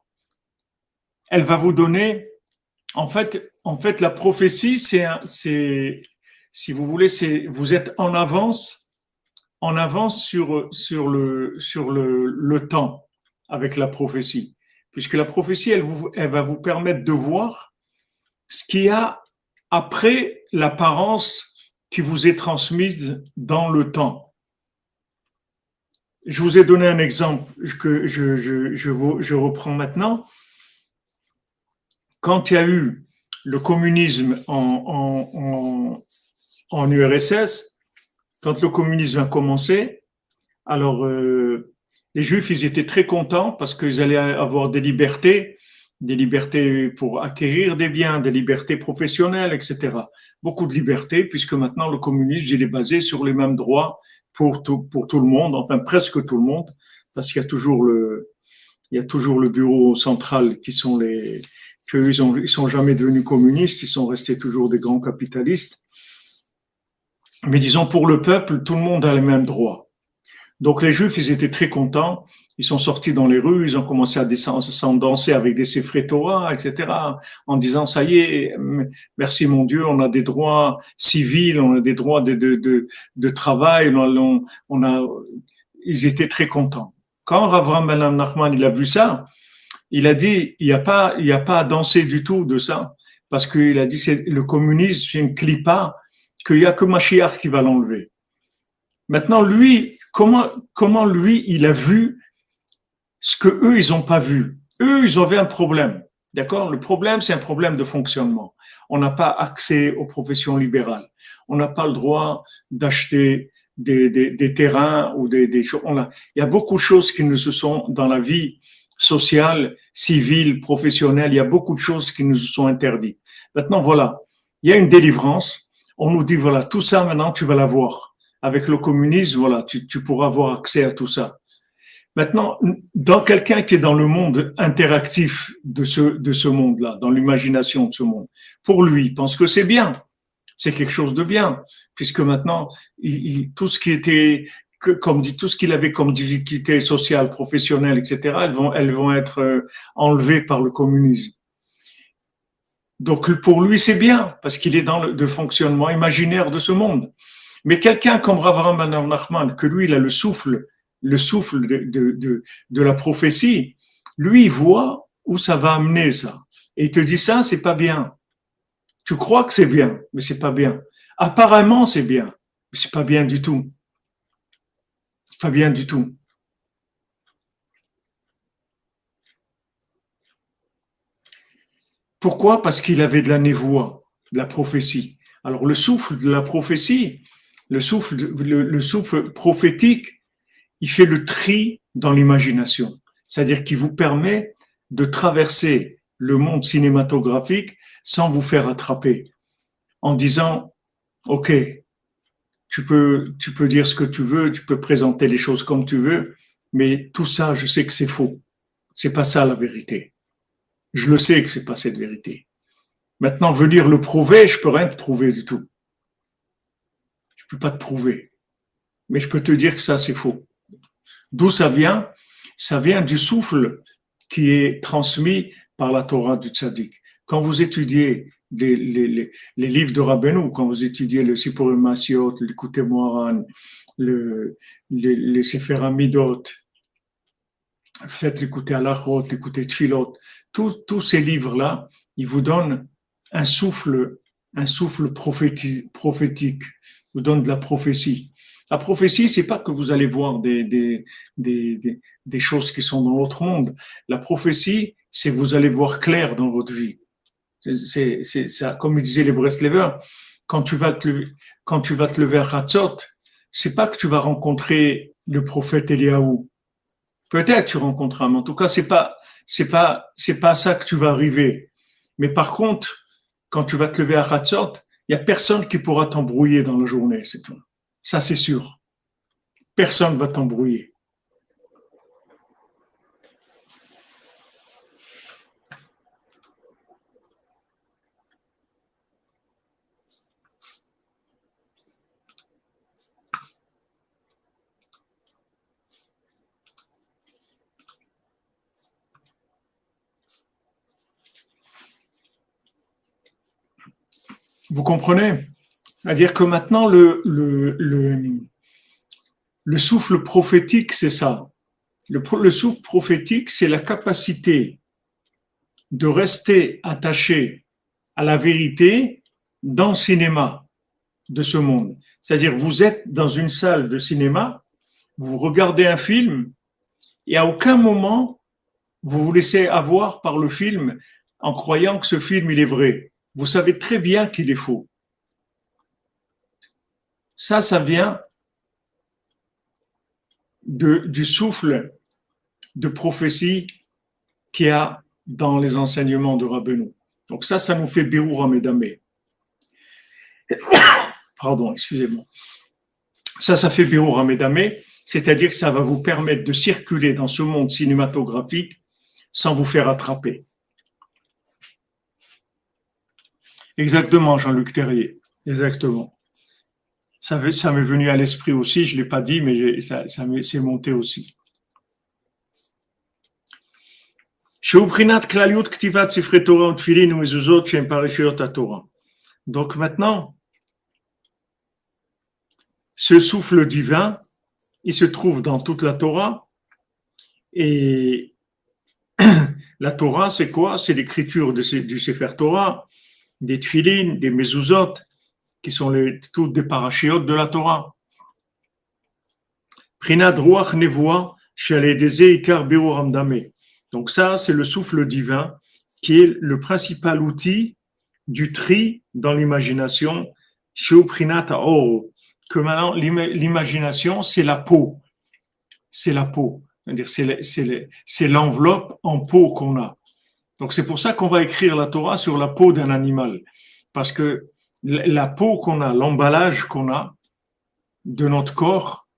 elle va vous donner, en fait, la prophétie, c'est, si vous voulez, vous êtes en avance sur le temps avec la prophétie. Puisque la prophétie, elle va vous permettre de voir ce qu'il y a après l'apparence qui vous est transmise dans le temps. Je vous ai donné un exemple que je reprends maintenant. Quand il y a eu le communisme en URSS, quand le communisme a commencé, alors les Juifs, ils étaient très contents parce qu'ils allaient avoir des libertés pour acquérir des biens, des libertés professionnelles, etc. Beaucoup de libertés, puisque maintenant le communisme, il est basé sur les mêmes droits pour tout le monde, enfin presque tout le monde, parce qu'il y a toujours le bureau central ils sont jamais devenus communistes, ils sont restés toujours des grands capitalistes. Mais disons, pour le peuple, tout le monde a les mêmes droits. Donc les Juifs, ils étaient très contents. Ils sont sortis dans les rues, ils ont commencé à danser avec des Sefrei Torah, etc., en disant, ça y est, merci mon Dieu, on a des droits civils, on a des droits de travail, ils étaient très contents. Quand Avraham Ben Nachman, il a vu ça, il a dit, il n'y a pas à danser du tout de ça, parce qu'il a dit, le communisme, c'est une clipa, qu'il n'y a que Mashiach qui va l'enlever. Maintenant, lui, comment lui, il a vu ce que eux, ils n'ont pas vu. Eux, ils avaient un problème. D'accord? Le problème, c'est un problème de fonctionnement. On n'a pas accès aux professions libérales. On n'a pas le droit d'acheter des terrains ou des choses. Il y a beaucoup de choses qui nous se sont dans la vie sociale, civile, professionnelle. Il y a beaucoup de choses qui nous sont interdites. Maintenant, voilà. Il y a une délivrance. On nous dit, voilà, tout ça, maintenant, tu vas l'avoir. Avec le communisme, voilà, tu pourras avoir accès à tout ça. Maintenant, dans quelqu'un qui est dans le monde interactif de ce monde-là, dans l'imagination de ce monde, pour lui, il pense que c'est bien, c'est quelque chose de bien, puisque maintenant, tout ce qui était, tout ce qu'il avait comme difficulté sociale, professionnelle, etc., elles vont être enlevées par le communisme. Donc, pour lui, c'est bien, parce qu'il est dans le fonctionnement imaginaire de ce monde. Mais quelqu'un comme Rav Avraham Ben Nachman, que lui, il a le souffle de la prophétie, lui, il voit où ça va amener ça. Et il te dit ça, c'est pas bien. Tu crois que c'est bien, mais c'est pas bien. Apparemment, c'est bien, mais c'est pas bien du tout. C'est pas bien du tout. Pourquoi? Parce qu'il avait de la névoie, de la prophétie. Alors, le souffle de la prophétie, le souffle prophétique, il fait le tri dans l'imagination. C'est-à-dire qu'il vous permet de traverser le monde cinématographique sans vous faire attraper. En disant, OK, tu peux dire ce que tu veux, tu peux présenter les choses comme tu veux, mais tout ça, je sais que c'est faux. C'est pas ça la vérité. Je le sais que c'est pas cette vérité. Maintenant, venir le prouver, je peux rien te prouver du tout. Je peux pas te prouver. Mais je peux te dire que ça, c'est faux. D'où ça vient? Ça vient du souffle qui est transmis par la Torah du Tzaddik. Quand vous étudiez les livres de Rabbeinu, quand vous étudiez le Sipurim Masiot, le Likutei Moharan, les Sefer Hamidot, faites l'écouter Halachot, l'écouter Tfilot, tous ces livres-là, ils vous donnent un souffle prophétique, vous donnent de la prophétie. La prophétie, c'est pas que vous allez voir des choses qui sont dans l'autre monde. La prophétie, c'est que vous allez voir clair dans votre vie. C'est ça, comme disaient les Breslevers, quand tu vas te lever à Hatzot, c'est pas que tu vas rencontrer le prophète Eliaou. Peut-être tu rencontreras, mais en tout cas, c'est pas ça que tu vas arriver. Mais par contre, quand tu vas te lever à Hatzot, il y a personne qui pourra t'embrouiller dans la journée, c'est tout. Ça, c'est sûr. Personne ne va t'embrouiller. Vous comprenez? C'est-à-dire que maintenant, le souffle prophétique, c'est ça. Le souffle prophétique, c'est la capacité de rester attaché à la vérité dans le cinéma de ce monde. C'est-à-dire, vous êtes dans une salle de cinéma, vous regardez un film, et à aucun moment, vous vous laissez avoir par le film en croyant que ce film, il est vrai. Vous savez très bien qu'il est faux. Ça vient du souffle de prophétie qu'il y a dans les enseignements de Rabbeinu. Donc ça nous fait Birour Amedamé. Pardon, excusez-moi. Ça fait Birour Amedamé, c'est-à-dire que ça va vous permettre de circuler dans ce monde cinématographique sans vous faire attraper. Exactement, Jean-Luc Terrier. Exactement. Ça m'est venu à l'esprit aussi, je ne l'ai pas dit, mais ça s'est monté aussi. Donc maintenant, ce souffle divin, il se trouve dans toute la Torah. Et la Torah, c'est quoi? C'est l'écriture du Sefer Torah, des Tfilin, des Mezuzot, qui sont toutes des parachiotes de la Torah. Prinad Ruach Nevoa, Shaledeze Ikar Birour Amedamé. Donc ça, c'est le souffle divin qui est le principal outil du tri dans l'imagination. Prinat Oro. Que maintenant, l'imagination, c'est la peau. C'est la peau. C'est l'enveloppe en peau qu'on a. Donc c'est pour ça qu'on va écrire la Torah sur la peau d'un animal. Parce que la peau qu'on a, l'emballage qu'on a de notre corps,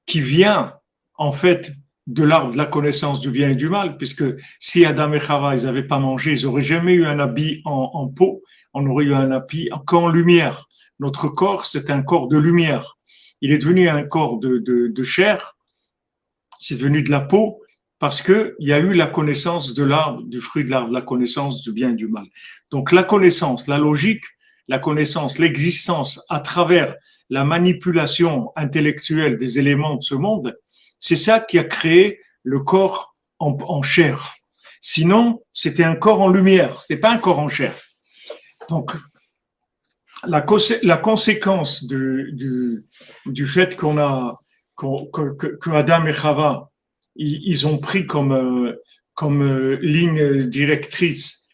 qui vient en fait de l'arbre de la connaissance du bien et du mal, puisque si Adam et Chava, ils n'avaient pas mangé, ils n'auraient jamais eu un habit en peau, on aurait eu un habit qu'en lumière. Notre corps, c'est un corps de lumière. Il est devenu un corps de chair, c'est devenu de la peau, parce qu'il y a eu la connaissance de l'arbre, du fruit de l'arbre, la connaissance du bien et du mal. Donc la connaissance, la logique, la connaissance, l'existence à travers la manipulation intellectuelle des éléments de ce monde, c'est ça qui a créé le corps en chair. Sinon, c'était un corps en lumière, c'était pas un corps en chair. Donc, la conséquence du fait que Adam et Chava, ils ont pris comme ligne directrice,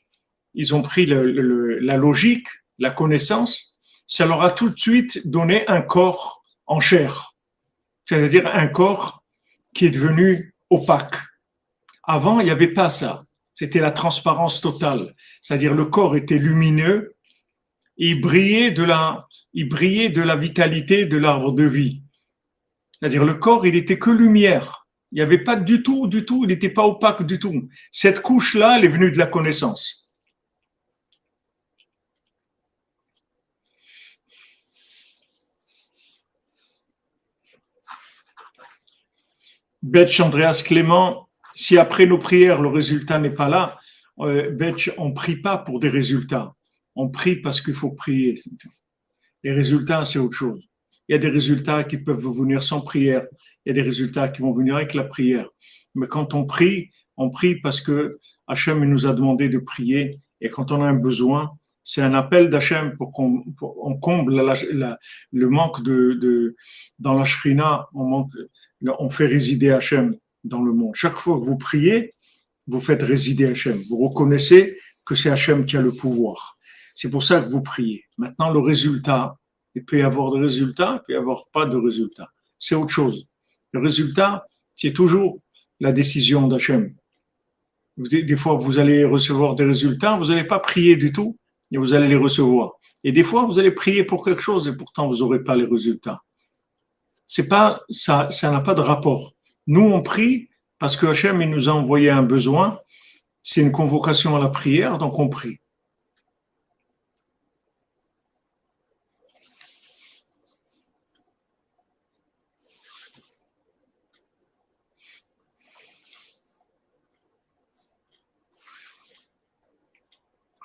ils ont pris la logique, la connaissance, ça leur a tout de suite donné un corps en chair, c'est-à-dire un corps qui est devenu opaque. Avant, il n'y avait pas ça. C'était la transparence totale. C'est-à-dire le corps était lumineux et il brillait de la vitalité de l'arbre de vie. C'est-à-dire le corps, il était que lumière. Il n'y avait pas du tout, il n'était pas opaque du tout. Cette couche-là, elle est venue de la connaissance. Betch Andreas Clément, si après nos prières, le résultat n'est pas là, Betch, on ne prie pas pour des résultats. On prie parce qu'il faut prier. Les résultats, c'est autre chose. Il y a des résultats qui peuvent venir sans prière. Il y a des résultats qui vont venir avec la prière. Mais quand on prie parce que Hachem nous a demandé de prier. Et quand on a un besoin, c'est un appel d'Hachem pour qu'on comble le manque dans la Shrina, on fait résider Hachem dans le monde. Chaque fois que vous priez, vous faites résider Hachem. Vous reconnaissez que c'est Hachem qui a le pouvoir. C'est pour ça que vous priez. Maintenant, le résultat, il peut y avoir des résultats, il peut y avoir pas de résultats. C'est autre chose. Le résultat, c'est toujours la décision d'Hachem. Des fois, vous allez recevoir des résultats, vous n'allez pas prier du tout, et vous allez les recevoir. Et des fois, vous allez prier pour quelque chose, et pourtant, vous n'aurez pas les résultats. C'est pas, ça n'a pas de rapport. Nous, on prie parce que Hachem, il nous a envoyé un besoin. C'est une convocation à la prière, donc on prie.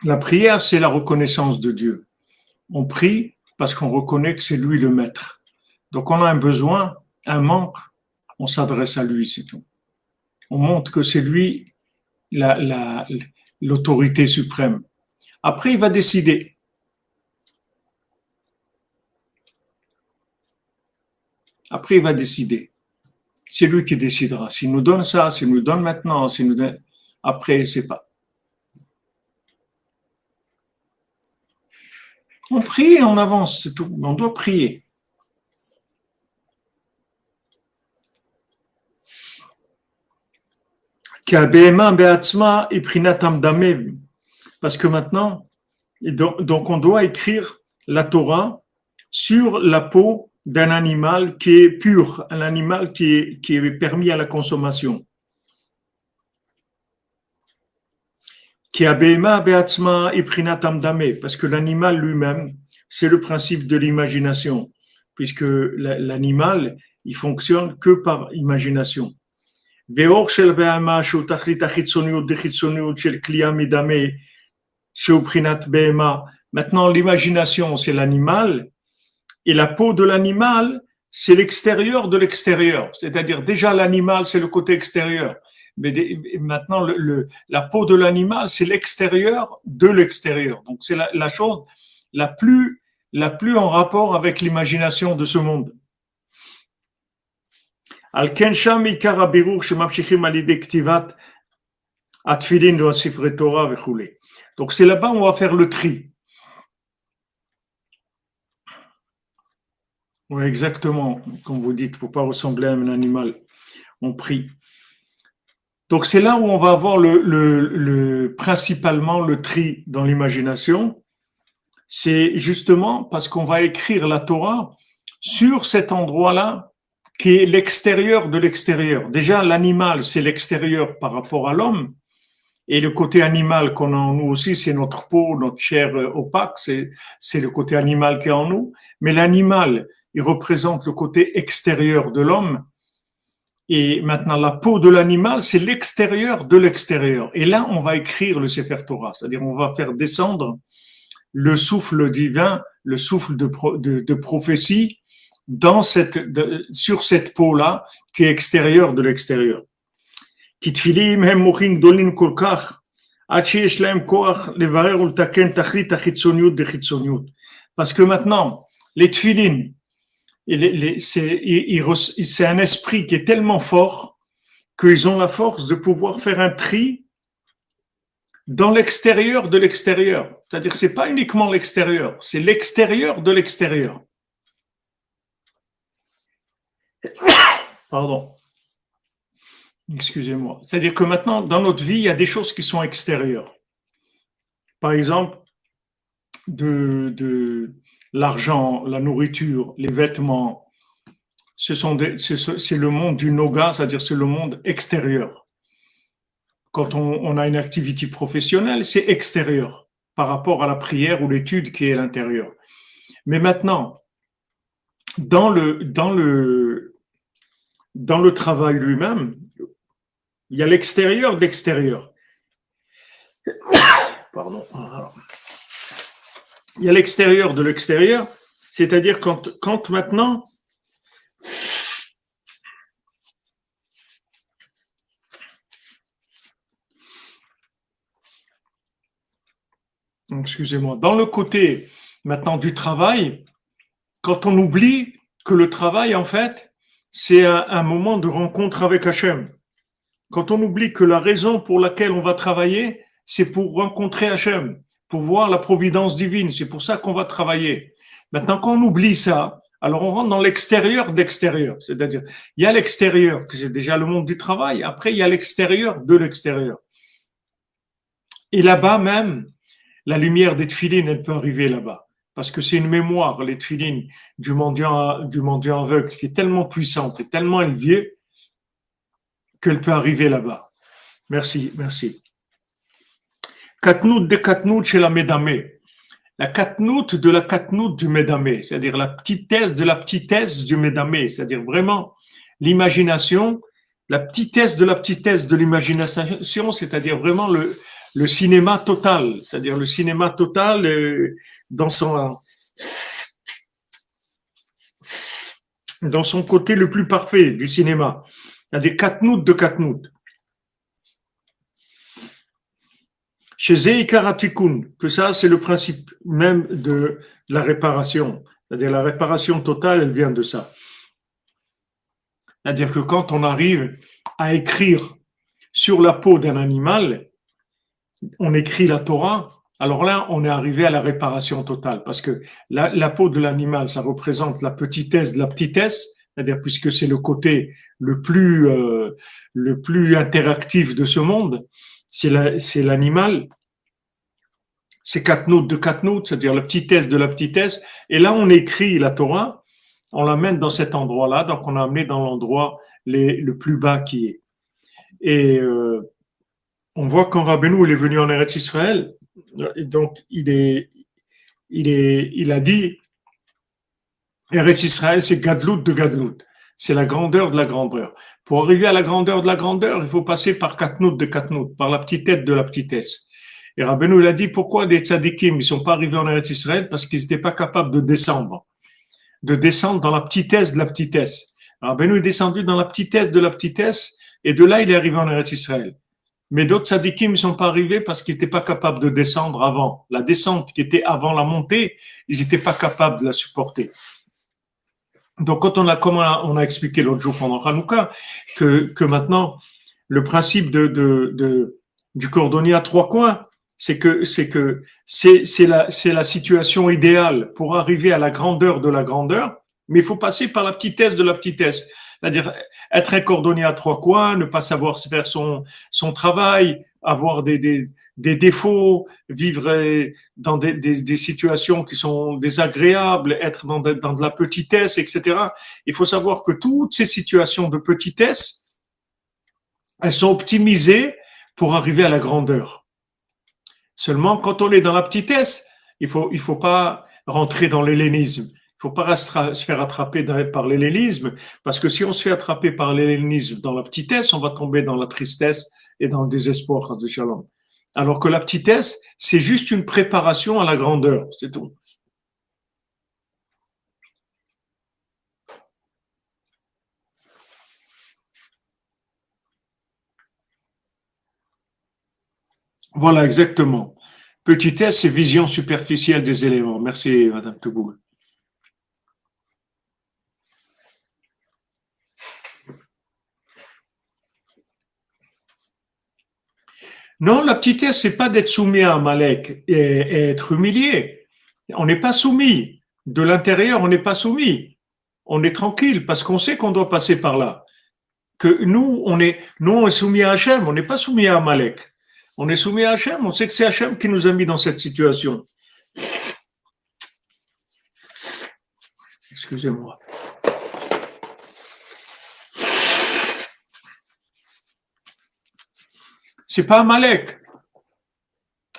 La prière, c'est la reconnaissance de Dieu. On prie parce qu'on reconnaît que c'est lui le maître. Donc on a un besoin, un manque, on s'adresse à lui, c'est tout. On montre que c'est lui l'autorité suprême. Après, il va décider. Après, il va décider. C'est lui qui décidera. S'il nous donne ça, s'il nous donne maintenant, s'il nous donne... Après, je ne sais pas. On prie et on avance, c'est tout. On doit prier. Parce que maintenant, donc on doit écrire la Torah sur la peau d'un animal qui est pur, un animal qui est permis à la consommation. Parce que l'animal lui-même, c'est le principe de l'imagination, puisque l'animal, il fonctionne que par imagination. Maintenant, l'imagination, c'est l'animal, et la peau de l'animal, c'est l'extérieur de l'extérieur. C'est-à-dire, déjà, l'animal, c'est le côté extérieur. Mais maintenant, la peau de l'animal, c'est l'extérieur de l'extérieur. Donc, c'est la chose la plus en rapport avec l'imagination de ce monde. Donc, c'est là-bas où on va faire le tri. Oui, exactement. Comme vous dites, il ne faut pas ressembler à un animal. On prie. Donc, c'est là où on va avoir principalement le tri dans l'imagination. C'est justement parce qu'on va écrire la Torah sur cet endroit-là qui est l'extérieur de l'extérieur. Déjà, l'animal, c'est l'extérieur par rapport à l'homme. Et le côté animal qu'on a en nous aussi, c'est notre peau, notre chair opaque, c'est le côté animal qui est en nous. Mais l'animal, il représente le côté extérieur de l'homme. Et maintenant, la peau de l'animal, c'est l'extérieur de l'extérieur. Et là, on va écrire le Sefer Torah, c'est-à-dire on va faire descendre le souffle divin, le souffle de prophétie sur cette peau-là qui est extérieure de l'extérieur. Parce que maintenant, les tfilin, c'est un esprit qui est tellement fort qu'ils ont la force de pouvoir faire un tri dans l'extérieur de l'extérieur. C'est-à-dire que ce n'est pas uniquement l'extérieur, c'est l'extérieur de l'extérieur. Pardon. Excusez-moi. C'est-à-dire que maintenant, dans notre vie, il y a des choses qui sont extérieures. Par exemple, de l'argent, la nourriture, les vêtements. c'est le monde du noga, c'est-à-dire c'est le monde extérieur. Quand on a une activité professionnelle, c'est extérieur par rapport à la prière ou l'étude qui est à l'intérieur. Mais maintenant, dans le, dans le, dans le travail lui-même, il y a l'extérieur de l'extérieur. Pardon. Il y a l'extérieur de l'extérieur, c'est-à-dire quand maintenant, excusez-moi, dans le côté maintenant du travail, quand on oublie que le travail, en fait, c'est un moment de rencontre avec Hachem. Quand on oublie que la raison pour laquelle on va travailler, c'est pour rencontrer Hachem, pour voir la providence divine. C'est pour ça qu'on va travailler. Maintenant, quand on oublie ça, alors on rentre dans l'extérieur d'extérieur. C'est-à-dire, il y a l'extérieur, que c'est déjà le monde du travail. Après, il y a l'extérieur de l'extérieur. Et là-bas même, la lumière des tefilines, elle peut arriver là-bas. Parce que c'est une mémoire, les tefilines, du mendiant aveugle, qui est tellement puissante et tellement élevée qu'elle peut arriver là-bas. Merci, merci. Katnout de Katnout chez la Médamé. La Katnout de la Katnout du Médamé, c'est-à-dire la petitesse de la petitesse du Médamé, c'est-à-dire vraiment l'imagination, la petitesse de l'imagination, c'est-à-dire vraiment le cinéma total, c'est-à-dire le cinéma total dans son côté le plus parfait du cinéma. Il y a des Katnout de Katnout. Chez Zeikaratikun, que ça, c'est le principe même de la réparation. C'est-à-dire la réparation totale, elle vient de ça. C'est-à-dire que quand on arrive à écrire sur la peau d'un animal, on écrit la Torah, alors là, on est arrivé à la réparation totale. Parce que la peau de l'animal, ça représente la petitesse de la petitesse, c'est-à-dire puisque c'est le côté le plus interactif de ce monde, c'est l'animal, c'est Katnout de Katnout, c'est-à-dire la petitesse de la petitesse. Et là, on écrit la Torah, on l'amène dans cet endroit-là, donc on l'a amené dans l'endroit le plus bas qui est. Et on voit quand Rabbeinu il est venu en Eretz Israël, et donc il a dit Eretz Israël, c'est Gadlout de Gadlout, c'est la grandeur de la grandeur. Pour arriver à la grandeur de la grandeur, il faut passer par Katnout de Katnout, par la petitesse de la petitesse. Et Rabbeinu il a dit pourquoi des tzadikim ils sont pas arrivés en Eretz Israël parce qu'ils n'étaient pas capables de descendre dans la petitesse de la petitesse. Rabbeinu est descendu dans la petitesse de la petitesse et de là il est arrivé en Eretz Israël. Mais d'autres tzadikim ne sont pas arrivés parce qu'ils n'étaient pas capables de descendre avant. La descente qui était avant la montée, ils n'étaient pas capables de la supporter. Donc, comme on a expliqué l'autre jour pendant Hanouka, que maintenant, le principe du cordonnier à trois coins, c'est la situation idéale pour arriver à la grandeur de la grandeur, mais il faut passer par la petitesse de la petitesse. C'est-à-dire être un cordonnier à trois coins, ne pas savoir faire son travail, avoir des défauts, vivre dans des situations qui sont désagréables, être dans de la petitesse, etc. Il faut savoir que toutes ces situations de petitesse, elles sont optimisées pour arriver à la grandeur. Seulement, quand on est dans la petitesse, il faut pas rentrer dans l'hellénisme. Il ne faut pas se faire attraper par l'hellénisme, parce que si on se fait attraper par l'hellénisme dans la petitesse, on va tomber dans la tristesse et dans le désespoir de Shalom. Alors que la petitesse, c'est juste une préparation à la grandeur, c'est tout. Voilà, exactement. Petitesse, c'est vision superficielle des éléments. Merci, Madame Touboul. Non, la petitesse, c'est pas d'être soumis à Amalek et être humilié. On n'est pas soumis. De l'intérieur, on n'est pas soumis. On est tranquille parce qu'on sait qu'on doit passer par là. Que nous, on est soumis à Hachem, on n'est pas soumis à Amalek. On est soumis à Hachem, on sait que c'est Hachem qui nous a mis dans cette situation. Excusez-moi. C'est pas Amalek.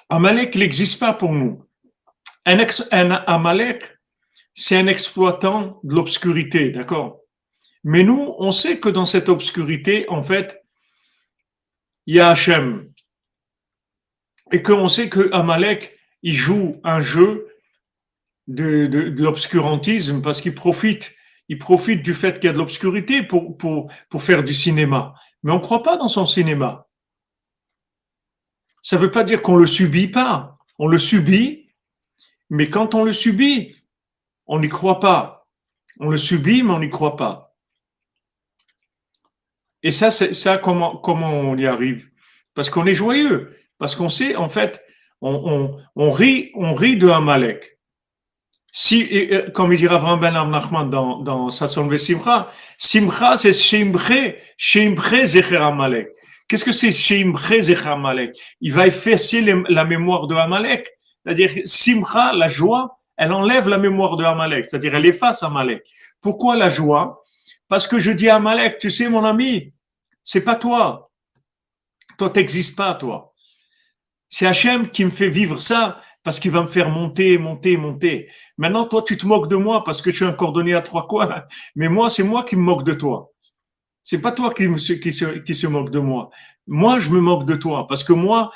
Amalek, il n'existe pas pour nous. Un Amalek, c'est un exploitant de l'obscurité, d'accord? Mais nous, on sait que dans cette obscurité, en fait, il y a Hachem. Et qu'on sait que Amalek, il joue un jeu de l'obscurantisme parce il profite du fait qu'il y a de l'obscurité pour faire du cinéma. Mais on ne croit pas dans son cinéma. Ça ne veut pas dire qu'on ne le subit pas. On le subit, mais quand on le subit, on n'y croit pas. On le subit, mais on n'y croit pas. Et ça, c'est ça, comment on y arrive? Parce qu'on est joyeux. Parce qu'on sait, en fait, on rit de Amalek. Si, comme il dira Avraham ben Nachman dans Sasson Simcha, Simcha c'est Shimbre Zecher Amalek. Qu'est-ce que c'est Shimbre Zecher Amalek? Il va effacer la mémoire de Amalek. C'est-à-dire, Simcha, la joie, elle enlève la mémoire de Amalek. C'est-à-dire, elle efface Amalek. Pourquoi la joie? Parce que je dis à Amalek, tu sais, mon ami, c'est pas toi. Toi, t'existes pas, toi. C'est Hachem qui me fait vivre ça parce qu'il va me faire monter, monter, monter. Maintenant, toi, tu te moques de moi parce que je suis un cordonnier à trois coins. Mais moi, c'est moi qui me moque de toi. C'est pas toi qui se moque de moi. Moi, je me moque de toi parce que moi,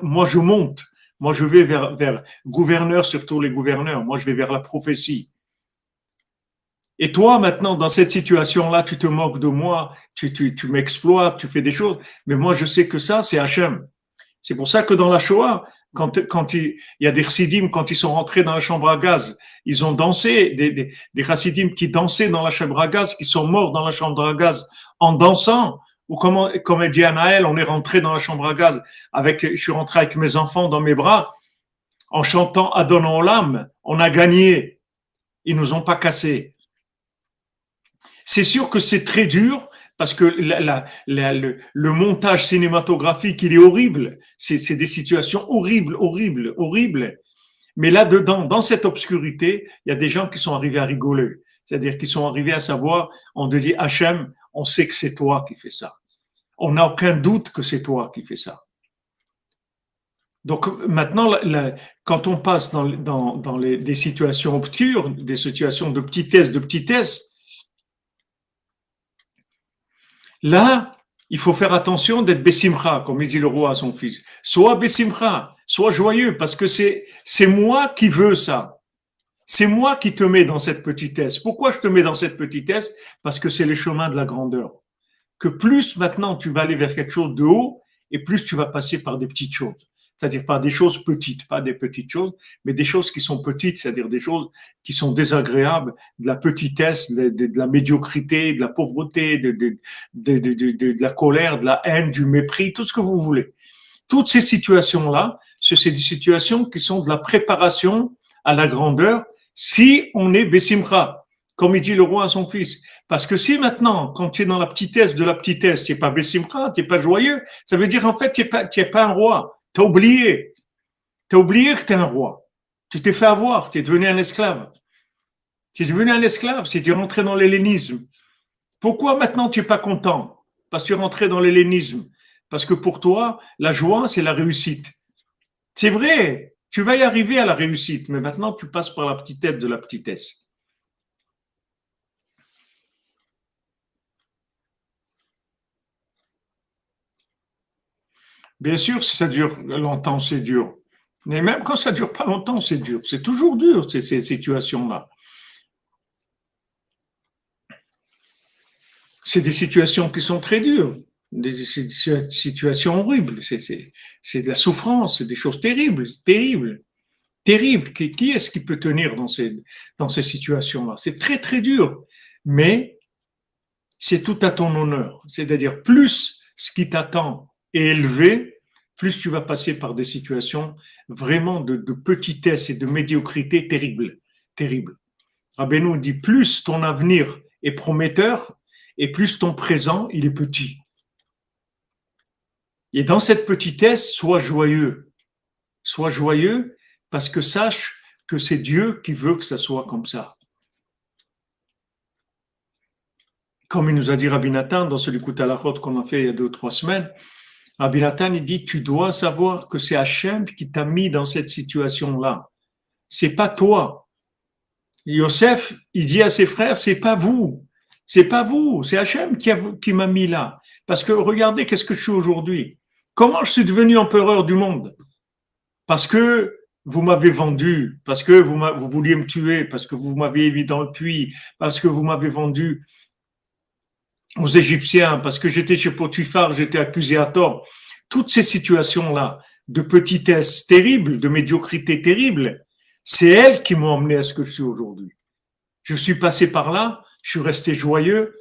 moi, je monte. Moi, je vais vers gouverneur sur tous les gouverneurs. Moi, je vais vers la prophétie. Et toi, maintenant, dans cette situation-là, tu te moques de moi, tu m'exploites, tu fais des choses. Mais moi, je sais que ça, c'est Hachem. C'est pour ça que dans la Shoah, quand il y a des chassidim, quand ils sont rentrés dans la chambre à gaz, ils ont dansé, des chassidim qui dansaient dans la chambre à gaz, qui sont morts dans la chambre à gaz en dansant, ou comme elle dit Anaël, on est rentré dans la chambre à gaz je suis rentré avec mes enfants dans mes bras, en chantant Adon Olam, on a gagné. Ils nous ont pas cassés. C'est sûr que c'est très dur, parce que le montage cinématographique, il est horrible. C'est des situations horribles, horribles, horribles. Mais là-dedans, dans cette obscurité, il y a des gens qui sont arrivés à rigoler. C'est-à-dire qu'ils sont arrivés à savoir, on te dit, Hachem, on sait que c'est toi qui fais ça. On n'a aucun doute que c'est toi qui fais ça. Donc maintenant, quand on passe dans des situations obscures, des situations de petitesse, là, il faut faire attention d'être Bessimcha, comme il dit le roi à son fils. Sois Bessimcha, sois joyeux, parce que c'est moi qui veux ça. C'est moi qui te mets dans cette petitesse. Pourquoi je te mets dans cette petitesse? Parce que c'est le chemin de la grandeur. Que plus maintenant tu vas aller vers quelque chose de haut, et plus tu vas passer par des petites choses. C'est-à-dire par des choses petites, pas des petites choses, mais des choses qui sont petites, c'est-à-dire des choses qui sont désagréables, de la petitesse, de la médiocrité, de la pauvreté, de la colère, de la haine, du mépris, tout ce que vous voulez. Toutes ces situations-là, c'est des situations qui sont de la préparation à la grandeur si on est Bessimcha, comme il dit le roi à son fils. Parce que si maintenant, quand tu es dans la petitesse de la petitesse, tu n'es pas Bessimcha, tu n'es pas joyeux, ça veut dire en fait, tu n'es pas un roi. Tu as oublié. Tu as oublié que tu es un roi. Tu t'es fait avoir, tu es devenu un esclave. Tu es devenu un esclave, c'est tu es rentré dans l'hellénisme. Pourquoi maintenant tu n'es pas content? Parce que tu es rentré dans l'hellénisme. Parce que pour toi, la joie, c'est la réussite. C'est vrai, tu vas y arriver à la réussite, mais maintenant tu passes par la petitesse de la petitesse. Bien sûr, si ça dure longtemps, c'est dur. Mais même quand ça dure pas longtemps, c'est dur. C'est toujours dur, ces situations-là. C'est des situations qui sont très dures, des situations horribles. C'est de la souffrance, c'est des choses terribles, terribles, terribles. Qui est-ce qui peut tenir dans ces situations-là? C'est très, très dur. Mais c'est tout à ton honneur. C'est-à-dire, plus ce qui t'attend est élevé, plus tu vas passer par des situations vraiment de petitesse et de médiocrité terribles, terribles. Rabbeinu dit, plus ton avenir est prometteur et plus ton présent, il est petit. Et dans cette petitesse, sois joyeux. Sois joyeux parce que sache que c'est Dieu qui veut que ça soit comme ça. Comme il nous a dit Rabbi Nathan dans celui Talachot qu'on a fait il y a 2 ou 3 semaines, Rabbi Nathan, il dit, tu dois savoir que c'est Hachem qui t'a mis dans cette situation-là. C'est pas toi. Yosef, il dit à ses frères, c'est pas vous. C'est pas vous. C'est Hachem qui m'a mis là. Parce que regardez, qu'est-ce que je suis aujourd'hui? Comment je suis devenu empereur du monde? Parce que vous m'avez vendu, parce que vous vouliez me tuer, parce que vous m'avez mis dans le puits, parce que vous m'avez vendu aux Égyptiens, parce que j'étais chez Potiphar, j'étais accusé à tort. Toutes ces situations-là de petitesse terrible, de médiocrité terrible, c'est elles qui m'ont emmené à ce que je suis aujourd'hui. Je suis passé par là, je suis resté joyeux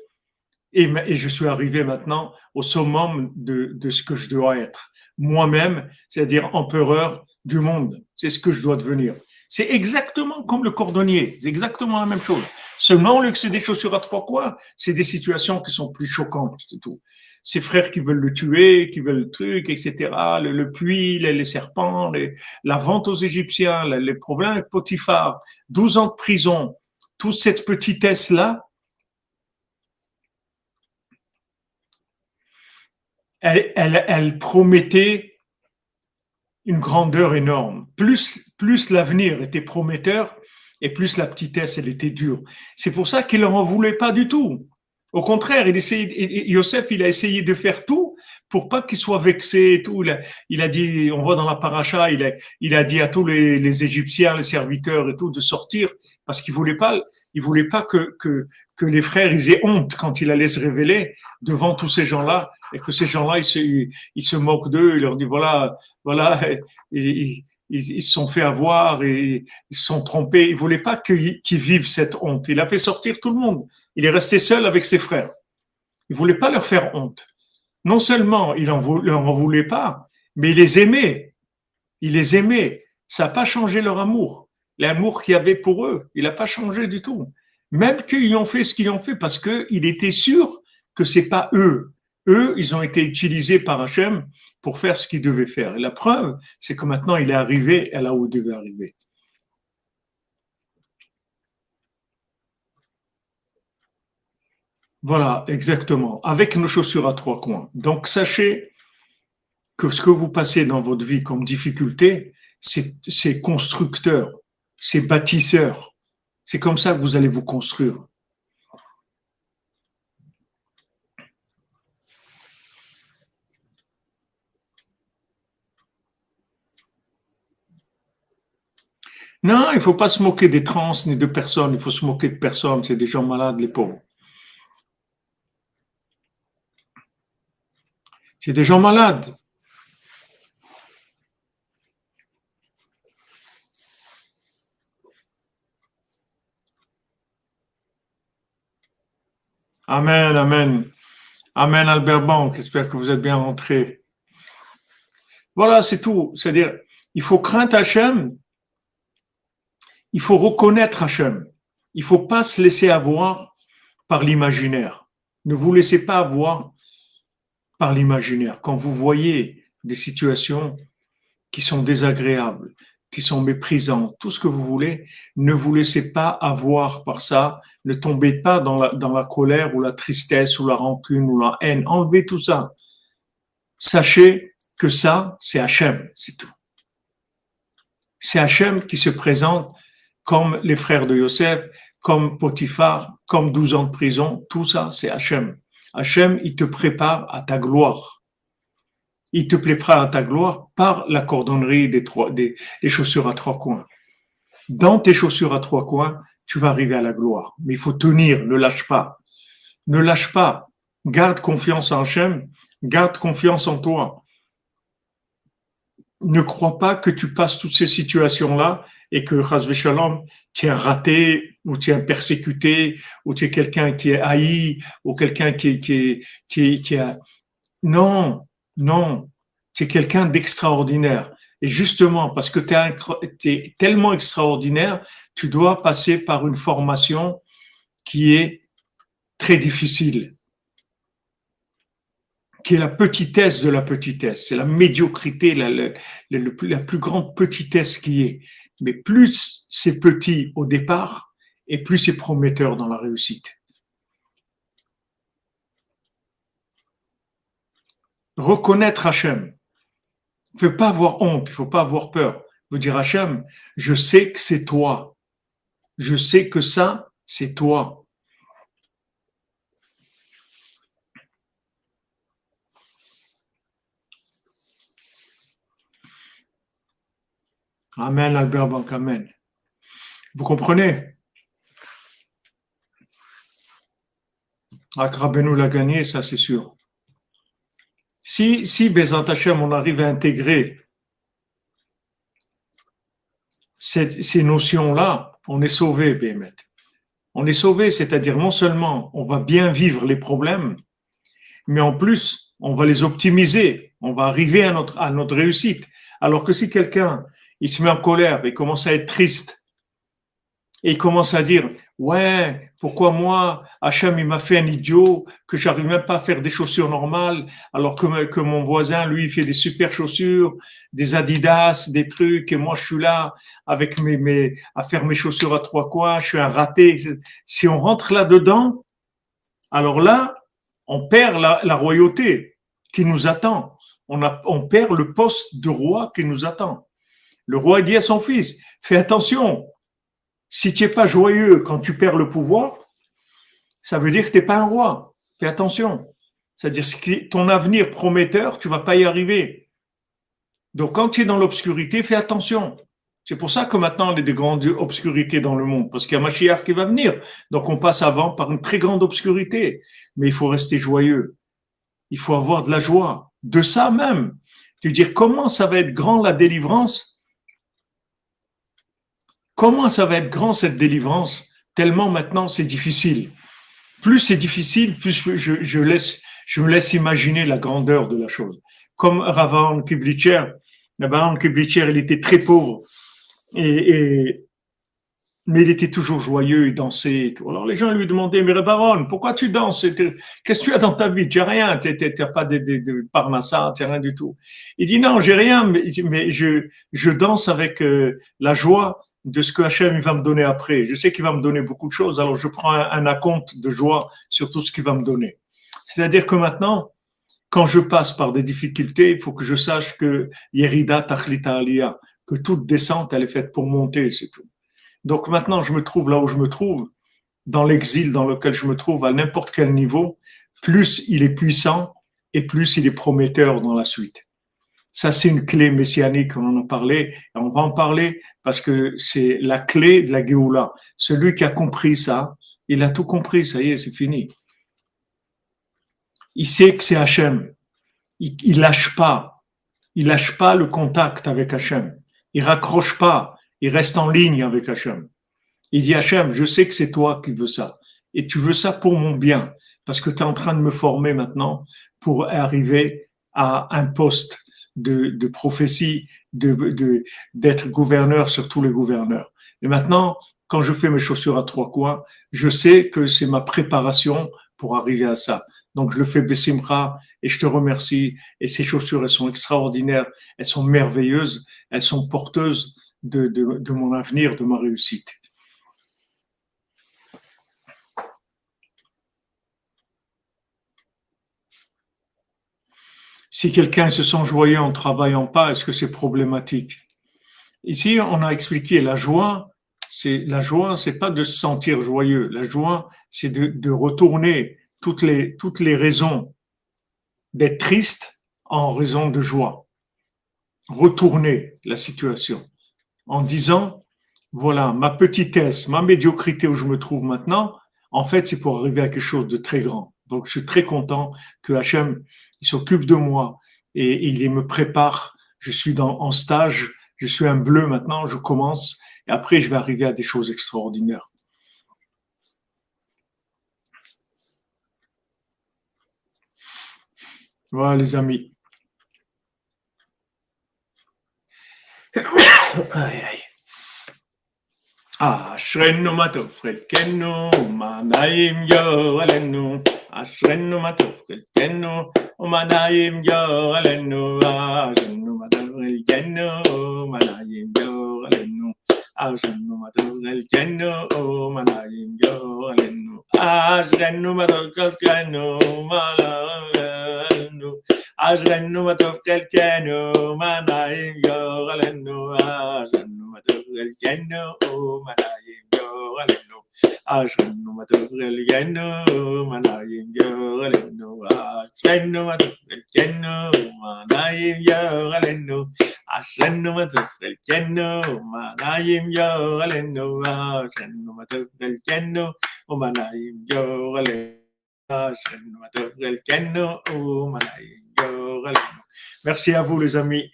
et je suis arrivé maintenant au summum de ce que je dois être. Moi-même, c'est-à-dire empereur du monde. C'est ce que je dois devenir. C'est exactement comme le cordonnier. C'est exactement la même chose. Seulement, au lieu que c'est des chaussures à trois coins, c'est des situations qui sont plus choquantes, c'est tout. Ses frères qui veulent le tuer, qui veulent le truc, etc. Le puits, les serpents, la vente aux Égyptiens, les problèmes avec Potiphar, 12 ans de prison, toute cette petitesse-là, elle promettait une grandeur énorme. Plus l'avenir était prometteur et plus la petitesse, elle était dure. C'est pour ça qu'il n'en voulait pas du tout. Au contraire, Yosef, il a essayé de faire tout pour pas qu'il soit vexé et tout. Il a dit, on voit dans la paracha, il a dit à tous les Égyptiens, les serviteurs et tout, de sortir parce il voulait pas que les frères ils aient honte quand il allait se révéler devant tous ces gens-là et que ces gens-là ils se moquent d'eux, ils leur disent voilà, ils se sont fait avoir et ils se sont trompés. Il voulait pas qu'ils vivent cette honte. Il a fait sortir tout le monde. Il est resté seul avec ses frères. Il voulait pas leur faire honte. Non seulement il leur en voulait pas, mais il les aimait. Il les aimait. Ça n'a pas changé leur amour. L'amour qu'il y avait pour eux, il n'a pas changé du tout. Même qu'ils ont fait ce qu'ils ont fait parce qu'il était sûr que c'est pas eux. Eux, ils ont été utilisés par Hachem pour faire ce qu'ils devaient faire. Et la preuve, c'est que maintenant, il est arrivé à là où il devait arriver. Voilà, exactement. Avec nos chaussures à trois coins. Donc, sachez que ce que vous passez dans votre vie comme difficulté, c'est constructeur, c'est bâtisseur. C'est comme ça que vous allez vous construire. Non, il ne faut pas se moquer des trans ni de personnes. Il faut se moquer de personnes. C'est des gens malades, les pauvres. C'est des gens malades. Amen, amen. Amen, Albert Banque. J'espère que vous êtes bien rentré. Voilà, c'est tout. C'est-à-dire, il faut craindre Hachem. Il faut reconnaître Hachem. Il ne faut pas se laisser avoir par l'imaginaire. Ne vous laissez pas avoir par l'imaginaire. Quand vous voyez des situations qui sont désagréables, qui sont méprisantes, tout ce que vous voulez, ne vous laissez pas avoir par ça. Ne tombez pas dans la colère ou la tristesse ou la rancune ou la haine. Enlevez tout ça. Sachez que ça, c'est Hachem, c'est tout. C'est Hachem qui se présente comme les frères de Yosef, comme Potiphar, comme 12 ans de prison. Tout ça, c'est Hachem. Hachem, il te prépare à ta gloire. Il te prépare à ta gloire par la cordonnerie des chaussures à trois coins. Dans tes chaussures à trois coins, tu vas arriver à la gloire. Mais il faut tenir, ne lâche pas. Ne lâche pas. Garde confiance en Hachem, garde confiance en toi. Ne crois pas que tu passes toutes ces situations-là et que, Chas Shalom, tu es raté, ou tu es persécuté, ou tu es quelqu'un qui est haï, ou quelqu'un qui a... Non, non, tu es quelqu'un d'extraordinaire. Et justement, parce que tu es tellement extraordinaire, tu dois passer par une formation qui est très difficile, qui est la petitesse de la petitesse. C'est la médiocrité, la plus grande petitesse qui est. Mais plus c'est petit au départ, et plus c'est prometteur dans la réussite. reconnaître Hachem. Il ne faut pas avoir honte, il ne faut pas avoir peur. Il faut dire Hachem, je sais que c'est toi. Je sais que ça, c'est toi. Amen, Albert Bank, amen. Vous comprenez? Rabbeinu l'a gagné, ça c'est sûr. Si Bezat Hachem, on arrive à intégrer ces notions-là, on est sauvé, Bémet. On est sauvé, c'est-à-dire non seulement on va bien vivre les problèmes, mais en plus, on va les optimiser. On va arriver à notre réussite. Alors que si quelqu'un, il se met en colère, il commence à être triste, et il commence à dire, ouais, pourquoi moi, Hachem, il m'a fait un idiot, que j'arrive même pas à faire des chaussures normales, alors que mon voisin, lui, il fait des super chaussures, des Adidas, des trucs, et moi, je suis là avec à faire mes chaussures à trois coins, je suis un raté. Si on rentre là-dedans, alors là, on perd la royauté qui nous attend. On perd le poste de roi qui nous attend. Le roi dit à son fils, fais attention, si tu n'es pas joyeux quand tu perds le pouvoir, ça veut dire que tu n'es pas un roi. Fais attention. C'est-à-dire que ton avenir prometteur, tu ne vas pas y arriver. Donc quand tu es dans l'obscurité, fais attention. C'est pour ça que maintenant, il y a des grandes obscurités dans le monde, parce qu'il y a Mashiach qui va venir. Donc on passe avant par une très grande obscurité. Mais il faut rester joyeux. Il faut avoir de la joie. De ça même. Tu veux dire, comment ça va être grand la délivrance? Comment ça va être grand cette délivrance? Tellement maintenant c'est difficile. Plus c'est difficile, plus je me laisse imaginer la grandeur de la chose. Comme Rav Kiblitcher, Rav Kiblitcher, il était très pauvre, et, mais il était toujours joyeux, il dansait. Alors les gens lui demandaient, mais Rav, pourquoi tu danses? Qu'est-ce que tu as dans ta vie? Tu n'as rien, tu n'as pas de parnassa, tu n'as rien du tout. Il dit non, j'ai rien, mais je danse avec la joie de ce que Hachem va me donner après. Je sais qu'il va me donner beaucoup de choses, alors je prends un acompte de joie sur tout ce qu'il va me donner. C'est-à-dire que maintenant, quand je passe par des difficultés, il faut que je sache que Yerida Tachlita Aliyah, que toute descente, elle est faite pour monter, c'est tout. Donc maintenant, je me trouve là où je me trouve, dans l'exil dans lequel je me trouve, à n'importe quel niveau, plus il est puissant et plus il est prometteur dans la suite. Ça, c'est une clé messianique, on en a parlé, et on va en parler parce que c'est la clé de la Géoula. Celui qui a compris ça, il a tout compris, ça y est, c'est fini. Il sait que c'est Hachem. Il lâche pas. Il lâche pas le contact avec Hachem. Il raccroche pas. Il reste en ligne avec Hachem. Il dit Hachem, je sais que c'est toi qui veux ça. Et tu veux ça pour mon bien. Parce que tu es en train de me former maintenant pour arriver à un poste de prophétie, d'être gouverneur sur tous les gouverneurs. Et maintenant, quand je fais mes chaussures à trois coins, je sais que c'est ma préparation pour arriver à ça. Donc je le fais Bessimra et je te remercie. Et ces chaussures, elles sont extraordinaires, elles sont merveilleuses, elles sont porteuses de mon avenir, de ma réussite. Si quelqu'un se sent joyeux en travaillant pas, est-ce que c'est problématique? Ici, on a expliqué la joie, c'est pas de se sentir joyeux. La joie, c'est de retourner toutes les raisons d'être triste en raison de joie. Retourner la situation en disant, voilà, ma petitesse, ma médiocrité où je me trouve maintenant, en fait, c'est pour arriver à quelque chose de très grand. Donc, je suis très content que Hachem, il s'occupe de moi et il me prépare. Je suis en stage, je suis un bleu maintenant, je commence et après, je vais arriver à des choses extraordinaires. Voilà, les amis. Aïe, aïe. אשרנו מה טוב חלקנו, ומה נעים גורלנו. אשרנו מה טוב חלקנו, ומה נעים גורלנו. אשרנו מה טוב חלקנו, ומה נעים גורלנו. אשרנו מה טוב חלקנו, ומה נעים גורלנו. אשרנו מה טוב חלקנו, ומה נעים גורלנו. אשרנו מה טוב חלקנו, מה נעים גורלנו, אשרנו מה טוב חלקנו, מה נעים גורלנו, אשרנו מה טוב חלקנו, מה נעים גורלנו, אשרנו מה טוב חלקנו, מה נעים גורלנו, אשרנו מה טוב חלקנו, מה נעים גורלנו, אשרנו מה טוב חלקנו, ומה נעים גורלנו. Merci à vous les amis.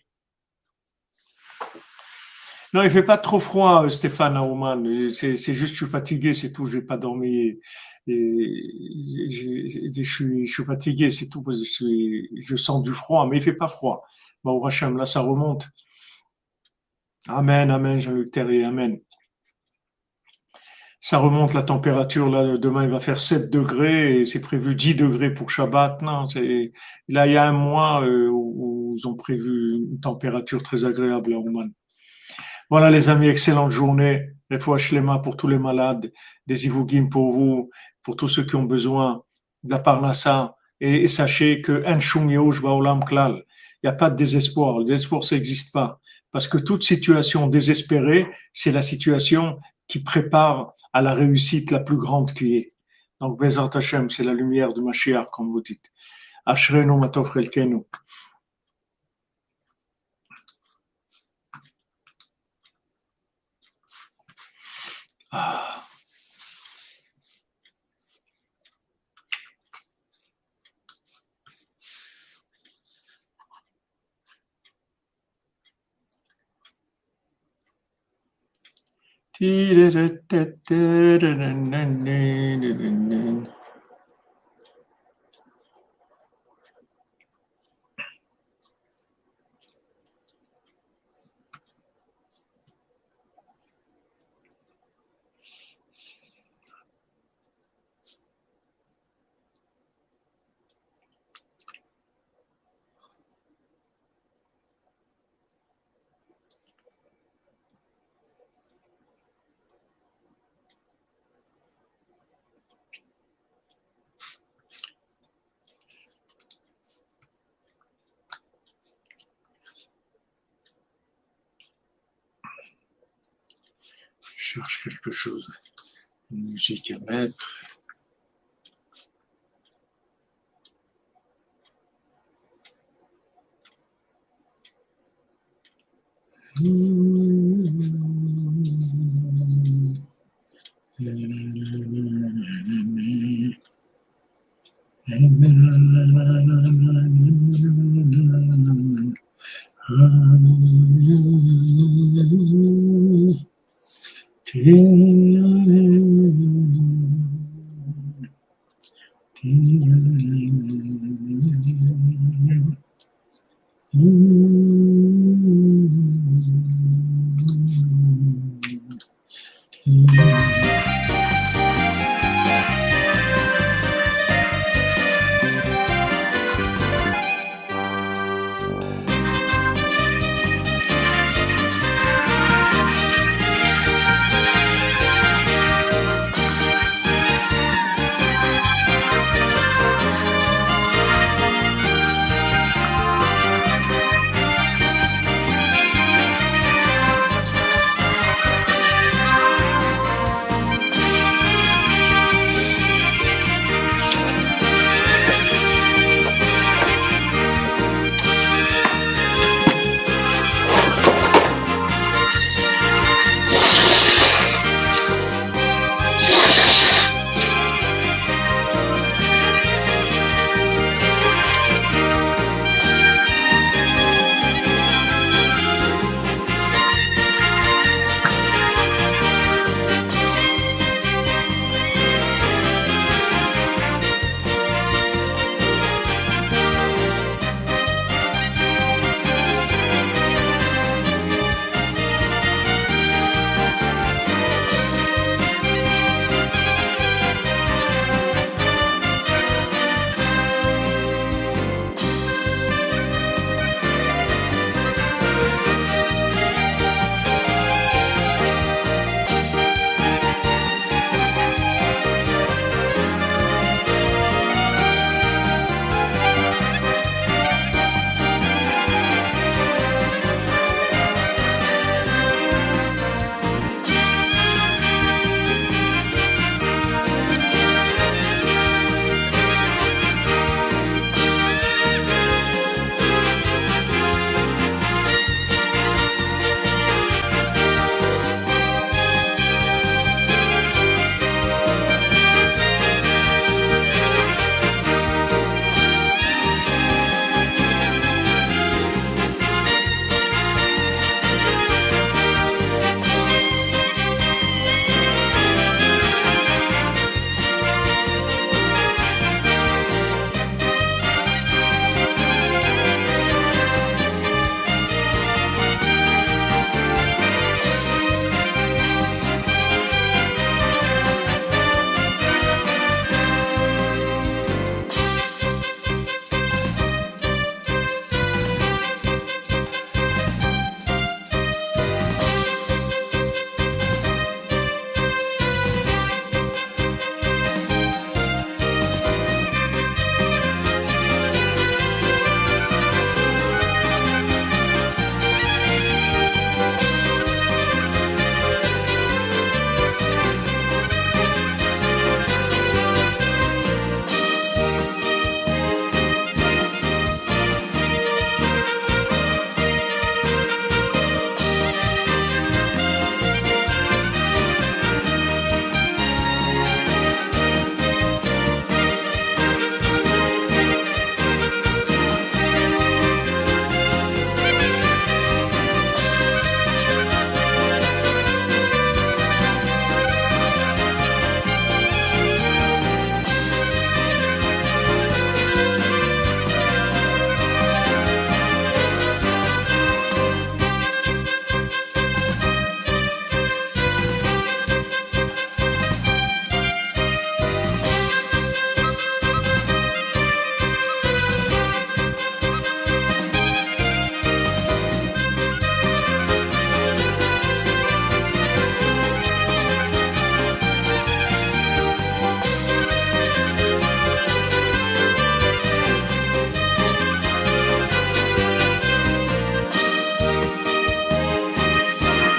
Non, il fait pas trop froid, Stéphane Aouman. C'est juste, je suis fatigué, c'est tout. J'ai pas dormi. Je suis fatigué, c'est tout. Je sens du froid, mais il fait pas froid. Bon, Rachem, là, ça remonte. Amen, amen, Jean-Luc Terrier, amen. Ça remonte la température, là, demain il va faire 7 degrés et c'est prévu 10 degrés pour Shabbat. Non, là il y a un mois où ils ont prévu une température très agréable à Ouman. Voilà les amis, excellente journée. Refoua shlema pour tous les malades, des ivougim pour vous, pour tous ceux qui ont besoin de la parnassa. Et sachez que un shum yehush ba'olam klal, il n'y a pas de désespoir. Le désespoir, ça n'existe pas. Parce que toute situation désespérée, c'est la situation qui prépare à la réussite la plus grande qui est. Donc, Bezat Hashem, c'est la lumière de Mashiach, comme vous dites. Ashrenu matov chelkenu. Je cherche quelque chose, une musique à mettre.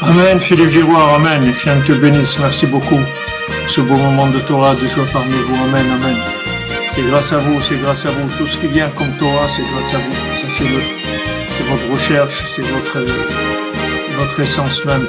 Amen, Philippe Giroir, Amen. Et Chien te bénisse, merci beaucoup pour ce beau moment de Torah, de joie parmi vous. Amen, Amen. C'est grâce à vous, c'est grâce à vous. Tout ce qui vient comme Torah, c'est grâce à vous. Sachez-le, c'est votre recherche, c'est votre essence même.